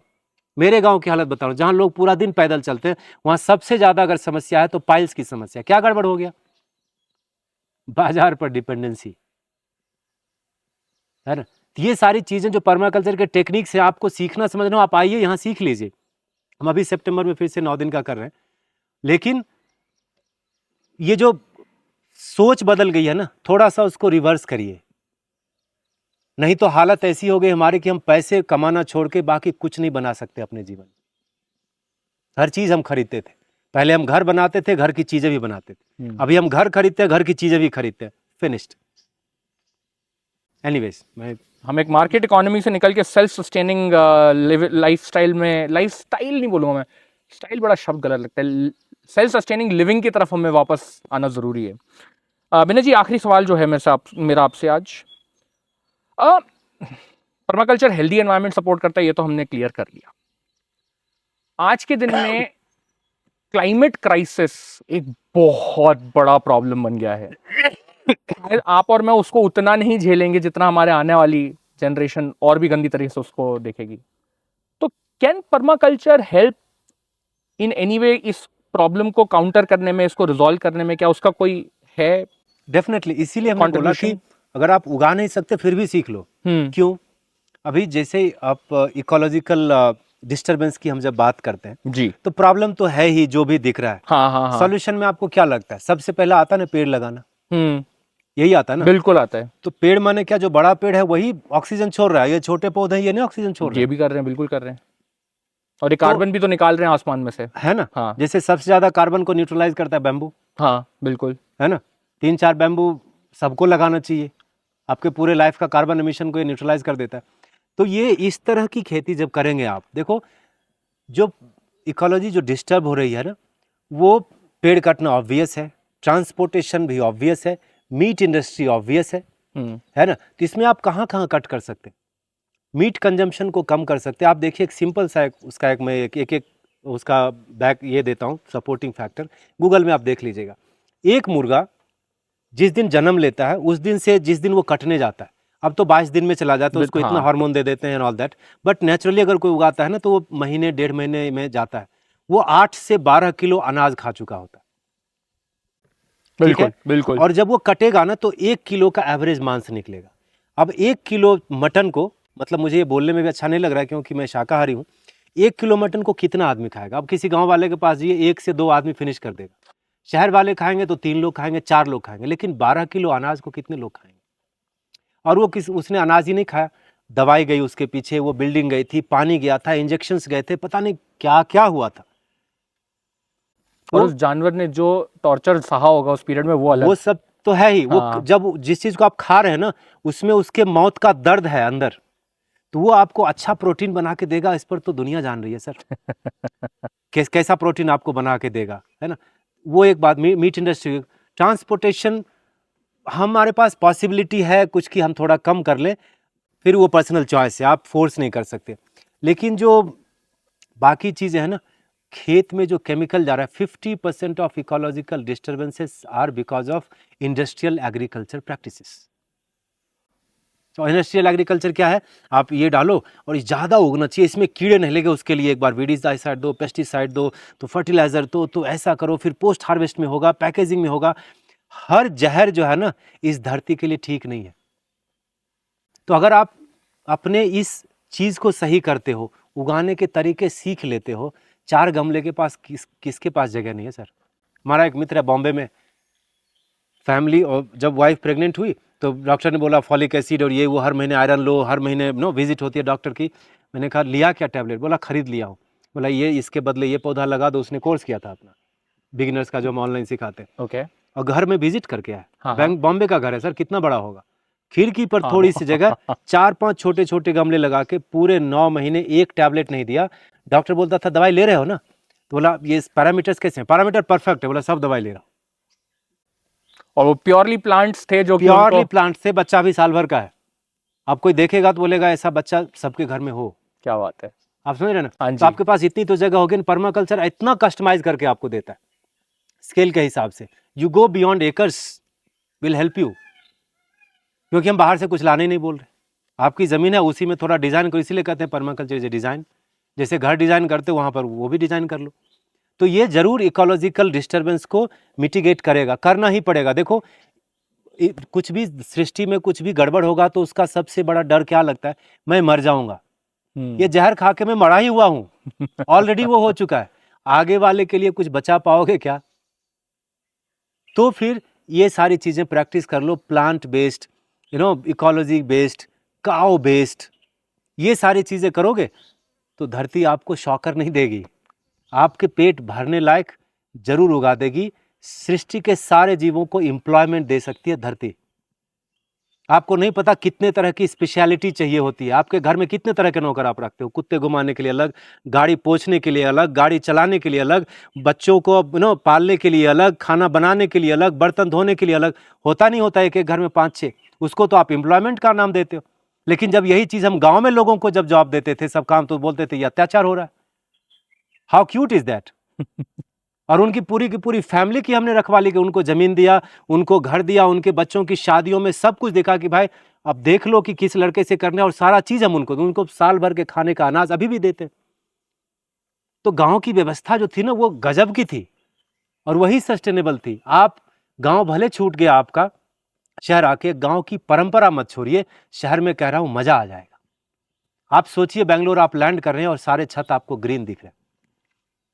मेरे गांव की हालत बता रहा हूं, जहां लोग पूरा दिन पैदल चलते हैं, वहां सबसे ज्यादा अगर समस्या है तो पाइल्स की समस्या। क्या गड़बड़ हो गया? बाजार पर डिपेंडेंसी है ना। ये सारी चीजें जो पर्माकल्चर के टेक्निक से आपको सीखना समझना, आप आइए यहाँ सीख लीजिए। हम अभी सितंबर में फिर से 9 दिन का कर रहे हैं, लेकिन ये जो सोच बदल गई है ना, थोड़ा सा उसको रिवर्स करिए, नहीं तो हालत ऐसी हो गई हमारी कि हम पैसे कमाना छोड़ के बाकी कुछ नहीं बना सकते अपने जीवन। हर चीज हम खरीदते थे, पहले हम घर बनाते थे, घर की चीजें भी बनाते थे, अभी हम घर खरीदते हैं, घर की चीजें भी खरीदते हैं, फिनिश्ड। एनीवेज, हम एक मार्केट इकोनॉमी से निकल के सेल्फ सस्टेनिंग लाइफस्टाइल में, लाइफस्टाइल नहीं बोलूँगा मैं, स्टाइल बड़ा शब्द गलत लगता है, सेल्फ सस्टेनिंग लिविंग की तरफ हमें वापस आना ज़रूरी है। विनय जी, आखिरी सवाल जो है मेरा आपसे आज, पर्माकल्चर हेल्दी एनवायरनमेंट सपोर्ट करता है, ये तो हमने क्लियर कर लिया। आज के दिन में क्लाइमेट क्राइसिस एक बहुत बड़ा प्रॉब्लम बन गया है। आप और मैं उसको उतना नहीं झेलेंगे जितना हमारे आने वाली जनरेशन और भी गंदी तरीके से उसको देखेगी। तो can permaculture help in any way इस प्रॉब्लम को काउंटर करने में, इसको रिजॉल्व करने में? क्या उसका कोई है? डेफिनेटली, इसीलिए हमने बोला कि अगर आप उगा नहीं सकते फिर भी सीख लो। क्यों? अभी जैसे आप इकोलॉजिकल डिस्टरबेंस की हम जब बात करते हैं जी। तो प्रॉब्लम तो है ही जो भी दिख रहा है। हाँ हाँ हाँ। सॉल्यूशन में आपको क्या लगता है? सबसे पहला आता है ना पेड़ लगाना, यही आता है ना। बिल्कुल आता है। तो पेड़ माने क्या, जो बड़ा पेड़ है वही ऑक्सीजन छोड़ रहा है, ये छोटे पौधे हैं ये नहीं ऑक्सीजन छोड़ रहे ये हैं। भी कर रहे हैं, बिल्कुल कर रहे हैं। और ये तो कार्बन भी तो निकाल रहे हैं आसमान में से। है ना, हाँ जैसे सबसे ज्यादा कार्बन को न्यूट्रलाइज करता है बैम्बू, हाँ बिल्कुल। है ना। 3-4 बैम्बू सबको लगाना चाहिए, आपके पूरे लाइफ का कार्बन एमिशन को ये न्यूट्रलाइज कर देता है। तो ये इस तरह की खेती जब करेंगे आप, देखो जो इकोलॉजी जो डिस्टर्ब हो रही है ना, वो पेड़ काटना ऑब्वियस है, ट्रांसपोर्टेशन भी ऑब्वियस है, मीट इंडस्ट्री ऑब्वियस है ना। तो इसमें आप कहाँ कहाँ कट कर सकते हैं, मीट कंजम्पशन को कम कर सकते हैं। आप देखिए एक सिंपल सा उसका एक मैं एक उसका बैक ये देता हूँ सपोर्टिंग फैक्टर, गूगल में आप देख लीजिएगा। एक मुर्गा जिस दिन जन्म लेता है उस दिन से जिस दिन वो कटने जाता है, अब तो 22 दिन में चला जाता है, उसको इतना हाँ। हार्मोन दे देते हैं and all that, but naturally अगर कोई उगाता है ना तो वो महीने 1.5 महीने में जाता है, वो 8 से 12 किलो अनाज खा चुका होता है। ठीक बिल्कुल है, बिल्कुल। और जब वो कटेगा ना तो 1 किलो का एवरेज मांस निकलेगा। अब 1 किलो मटन को, मतलब मुझे ये बोलने में भी अच्छा नहीं लग रहा है क्योंकि मैं शाकाहारी हूँ, 1 किलो मटन को कितना आदमी खाएगा? अब किसी गांव वाले के पास जाइए, 1 से 2 आदमी फिनिश कर देगा। शहर वाले खाएंगे तो 3 लोग खाएंगे, 4 लोग खाएंगे, लेकिन 12 किलो अनाज को कितने लोग खाएंगे? और वो उसने अनाज ही नहीं खाया, दवाई गई उसके पीछे, वो बिल्डिंग गई थी, पानी गया था, इंजेक्शंस गए थे, पता नहीं क्या क्या हुआ था। और वो उस जानवर ने जो टॉर्चर सहा होगा उस पीरियड में वो अलग। वो सब तो है ही। वो हाँ। जब जिस चीज को आप खा रहे हैं ना उसमें उसके मौत का दर्द है अंदर, तो वो आपको अच्छा प्रोटीन बना के देगा, इस पर तो दुनिया जान रही है सर। कैसा प्रोटीन आपको बना के देगा, है ना। वो एक बात। मीट इंडस्ट्री, ट्रांसपोर्टेशन, हमारे पास पॉसिबिलिटी है कुछ की हम थोड़ा कम कर लें, फिर वो पर्सनल चॉइस है, आप फोर्स नहीं कर सकते। लेकिन जो बाकी चीज़ें हैं ना, खेत में जो केमिकल जा रहा है, 50% of ecological disturbances are because of industrial agriculture practices. तो इंडस्ट्रियल एग्रीकल्चर क्या है, आप ये डालो और ज़्यादा उगना चाहिए, इसमें कीड़े नहीं लगे, उसके लिए एक बार वीडिसाइड दो, पेस्टिसाइड दो, तो फर्टिलाइजर दो, तो ऐसा करो, फिर पोस्ट हार्वेस्ट में होगा, पैकेजिंग में होगा। हर जहर जो है ना इस धरती के लिए ठीक नहीं है। तो अगर आप अपने इस चीज़ को सही करते हो, उगाने के तरीके सीख लेते हो, 4 गमले के पास किसके पास जगह नहीं है सर। हमारा एक मित्र है बॉम्बे में, फैमिली, और जब वाइफ प्रेग्नेंट हुई तो डॉक्टर ने बोला फॉलिक एसिड और ये वो, हर महीने आयरन लो, हर महीने विजिट होती है डॉक्टर की। मैंने कहा लिया क्या टैबलेट? बोला खरीद लिया हूँ। बोला ये इसके बदले ये पौधा लगा दो। उसने कोर्स किया था अपना बिगिनर्स का जो हम ऑनलाइन सिखाते हैं, ओके। और घर में विजिट करके आया। हाँ, बैंक बॉम्बे का घर है सर, कितना बड़ा होगा, खिड़की पर हाँ। थोड़ी सी जगह 4-5 छोटे छोटे गमले लगा के पूरे 9 महीने एक टैबलेट नहीं दिया। डॉक्टर बोलता था दवाई ले रहे हो ना? तो बोला ये पैरामीटर्स कैसे हैं? पैरामीटर परफेक्ट है। बोला सब दवाई ले रहा हूँ। और वो प्योरली प्लांट्स थे जो कि प्योरली उनको... प्लांट से, बच्चा भी साल भर का है। आप कोई देखेगा तो बोलेगा ऐसा बच्चा सबके घर में हो। क्या बात है। आप समझ रहे हैं ना? हाँ तो जी। आपके पास इतनी तो जगह होगी। पर्माकल्चर इतना कस्टमाइज करके आपको देता है स्केल के हिसाब से। You go beyond acres, will help you, क्योंकि हम बाहर से कुछ लाने नहीं बोल रहे। आपकी ज़मीन है उसी में थोड़ा डिज़ाइन करो, इसीलिए कहते हैं पर्माकल्चर इज ए डिज़ाइन। जैसे घर डिज़ाइन करते हो वहाँ पर वो भी डिज़ाइन कर लो। तो ये ज़रूर इकोलॉजिकल डिस्टर्बेंस को मिटिगेट करेगा, करना ही पड़ेगा। देखो कुछ भी सृष्टि में कुछ भी गड़बड़ होगा तो उसका सबसे बड़ा डर क्या लगता है? मैं मर जाऊंगा। ये जहर खा के मैं मरा ही हुआ हूं, ऑलरेडी वो हो चुका है, आगे वाले के लिए कुछ बचा पाओगे क्या? तो फिर ये सारी चीजें प्रैक्टिस कर लो, plant based, ecology based, cow based, ये सारी चीजें करोगे तो धरती आपको शॉकर नहीं देगी, आपके पेट भरने लायक जरूर उगा देगी। सृष्टि के सारे जीवों को एम्प्लॉयमेंट दे सकती है धरती। आपको नहीं पता कितने तरह की स्पेशलिटी चाहिए होती है। आपके घर में कितने तरह के नौकर आप रखते हो, कुत्ते घुमाने के लिए अलग, गाड़ी पोंछने के लिए अलग, गाड़ी चलाने के लिए अलग, बच्चों को पालने के लिए अलग, खाना बनाने के लिए अलग, बर्तन धोने के लिए अलग। होता नहीं होता एक एक घर में 5-6, उसको तो आप एम्प्लॉयमेंट का नाम देते हो। लेकिन जब यही चीज हम गाँव में लोगों को जब जॉब देते थे सब काम, तो बोलते थे ये अत्याचार हो रहा है। How cute is that. और उनकी पूरी की पूरी फैमिली की हमने रखवाली की, उनको जमीन दिया, उनको घर दिया, उनके बच्चों की शादियों में सब कुछ देखा कि भाई अब देख लो कि किस लड़के से करना है, और सारा चीज हम उनको साल भर के खाने का अनाज अभी भी देते। तो गांव की व्यवस्था जो थी ना वो गजब की थी और वही सस्टेनेबल थी। आप गांव भले छूट गया आपका, शहर आके गांव की परंपरा मत छोड़िए। शहर में कह रहा हूं मजा आ जाएगा। आप सोचिए बेंगलोर आप लैंड कर रहे हैं और सारे छत आपको ग्रीन दिख रहे हैं,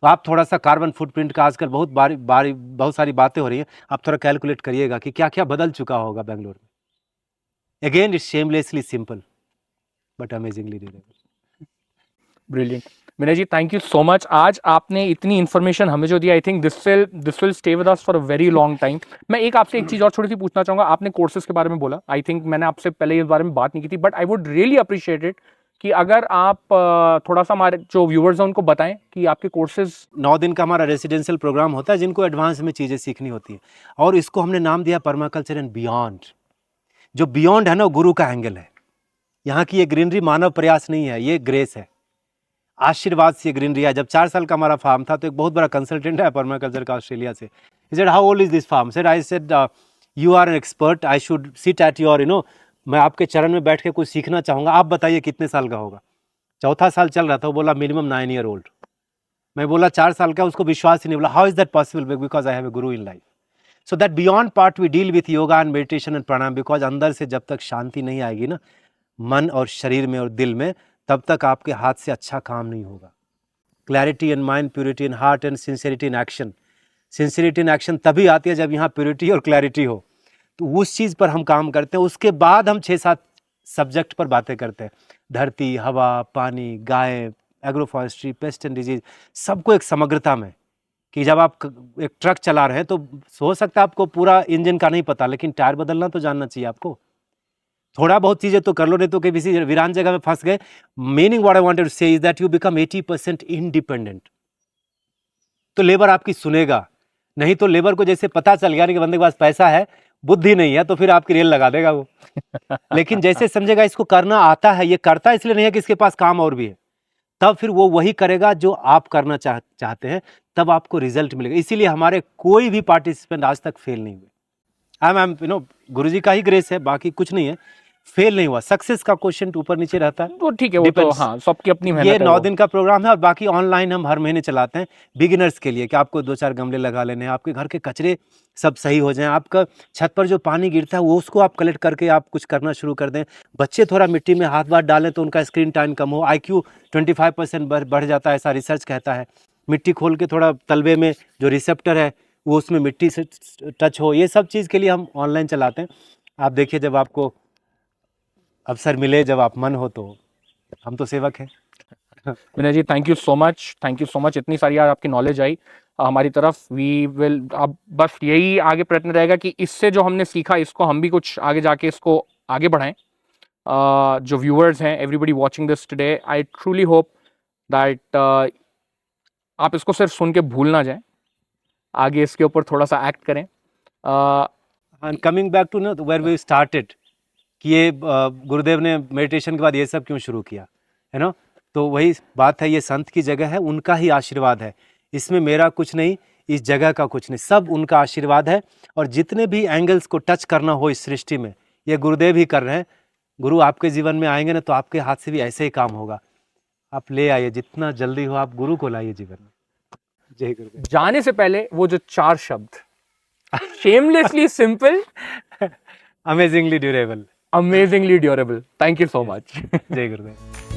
तो आप थोड़ा सा कार्बन फुटप्रिंट का आजकल बहुत सारी बातें हो रही हैं, आप थोड़ा कैलकुलेट करिएगा कि क्या क्या बदल चुका होगा बेंगलोर में। Again it's shamelessly simple but amazingly durable. Brilliant Vinay ji, thank you so much. आज आपने इतनी इन्फॉर्मेशन हमें जो दी, I think this will stay with us for a very long time. मैं आपसे एक चीज़ और छोटी सी पूछना चाहूँगा। आपने कोर्सेज के बारे में बोला, आई थिंक मैंने आपसे पहले इस बारे में बात नहीं की थी, but I would really appreciate it कि अगर आप थोड़ा सा हमारे जो व्यूअर्स हैं उनको बताएं कि आपके कोर्सेज। 9 दिन का हमारा रेसिडेंशियल प्रोग्राम होता है जिनको एडवांस में चीज़ें सीखनी होती हैं, और इसको हमने नाम दिया पर्माकल्चर एंड बियॉन्ड। जो बियॉन्ड है ना, गुरु का एंगल है। यहाँ की ये ग्रीनरी मानव प्रयास नहीं है, ये ग्रेस है, आशीर्वाद से ग्रीनरी है। जब 4 साल का हमारा फार्म था तो एक बहुत बड़ा कंसल्टेंट है पर्माकल्चर का ऑस्ट्रेलिया से, he said how old is this farm? I said you are an expert, I should sit at your मैं आपके चरण में बैठ के कुछ सीखना चाहूँगा, आप बताइए कितने साल का होगा। 4था साल चल रहा था, वो बोला मिनिमम 9 year old। मैं बोला 4 साल का, उसको विश्वास ही नहीं। बोला how is that possible? Because I have a guru in life. So that beyond part we deal with yoga and meditation and pranayama, because अंदर से जब तक शांति नहीं आएगी ना, मन और शरीर में और दिल में, तब तक आपके हाथ से अच्छा काम नहीं होगा। Clarity in mind, purity in heart and sincerity in action. Sincerity in action तभी आती है जब यहाँ प्योरिटी और क्लैरिटी हो, तो उस चीज़ पर हम काम करते हैं। उसके बाद हम 6-7 सब्जेक्ट पर बातें करते हैं, धरती, हवा, पानी, गाय, agro forestry, pest and disease, सबको एक समग्रता में। कि जब आप एक ट्रक चला रहे हैं तो हो सकता है आपको पूरा इंजन का नहीं पता, लेकिन टायर बदलना तो जानना चाहिए आपको। थोड़ा बहुत चीज़ें तो कर लो, नहीं तो किसी वीरान जगह में फंस गए। Meaning what I wanted to say is that you become 80% independent. तो लेबर आपकी सुनेगा, नहीं तो लेबर को जैसे पता चल गया कि बंदे के पास पैसा है, बुद्धि नहीं है, तो फिर आपकी रेल लगा देगा वो। लेकिन जैसे समझेगा इसको करना आता है, ये करता इसलिए नहीं है कि इसके पास काम और भी है, तब फिर वो वही करेगा जो आप करना चाहते हैं, तब आपको रिजल्ट मिलेगा। इसीलिए हमारे कोई भी पार्टिसिपेंट आज तक फेल नहीं हुए। आई गुरुजी का ही ग्रेस है, बाकी कुछ नहीं है। फेल नहीं हुआ। सक्सेस का क्वेश्चन ऊपर नीचे रहता है, तो ठीक है, वो तो हाँ, सबकी अपनी मेहनत ये है 9 वो। दिन का प्रोग्राम है, और बाकी ऑनलाइन हम हर महीने चलाते हैं बिगिनर्स के लिए, कि आपको 2-4 गमले लगा लेने हैं, आपके घर के कचरे सब सही हो जाएं, आपका छत पर जो पानी गिरता है वो उसको आप कलेक्ट करके आप कुछ करना शुरू कर दें। बच्चे थोड़ा मिट्टी में हाथ वाथ डालें तो उनका स्क्रीन टाइम कम हो, IQ 25% बढ़ जाता है, ऐसा रिसर्च कहता है। मिट्टी खोल के थोड़ा तलबे में जो रिसेप्टर है वो उसमें मिट्टी से टच हो, ये सब चीज़ के लिए हम ऑनलाइन चलाते हैं। आप देखिए, जब आपको अवसर मिले, जब आप मन हो, तो हम तो सेवक हैं। Vinay ji, thank you so much, thank you so much. इतनी सारी आज आपकी नॉलेज आई हमारी तरफ। वी विल, अब बस यही आगे प्रयत्न रहेगा कि इससे जो हमने सीखा इसको हम भी कुछ आगे जाके इसको आगे बढ़ाएं। जो व्यूअर्स हैं, everybody watching this today, I truly hope that आप इसको सिर्फ सुन के भूल ना जाएं, आगे इसके ऊपर थोड़ा सा एक्ट करें। And coming back to where we started, कि ये गुरुदेव ने मेडिटेशन के बाद ये सब क्यों शुरू किया, है ना? तो वही बात है, ये संत की जगह है, उनका ही आशीर्वाद है, इसमें मेरा कुछ नहीं, इस जगह का कुछ नहीं, सब उनका आशीर्वाद है। और जितने भी एंगल्स को टच करना हो इस सृष्टि में, ये गुरुदेव ही कर रहे हैं। गुरु आपके जीवन में आएंगे ना, तो आपके हाथ से भी ऐसे ही काम होगा। आप ले आइए, जितना जल्दी हो आप गुरु को लाइए जीवन में। जय गुरुदेव। जाने से पहले वो जो 4 शब्द, shamelessly simple, amazingly durable, amazingly durable. Thank you so much. जय गुरुदेव।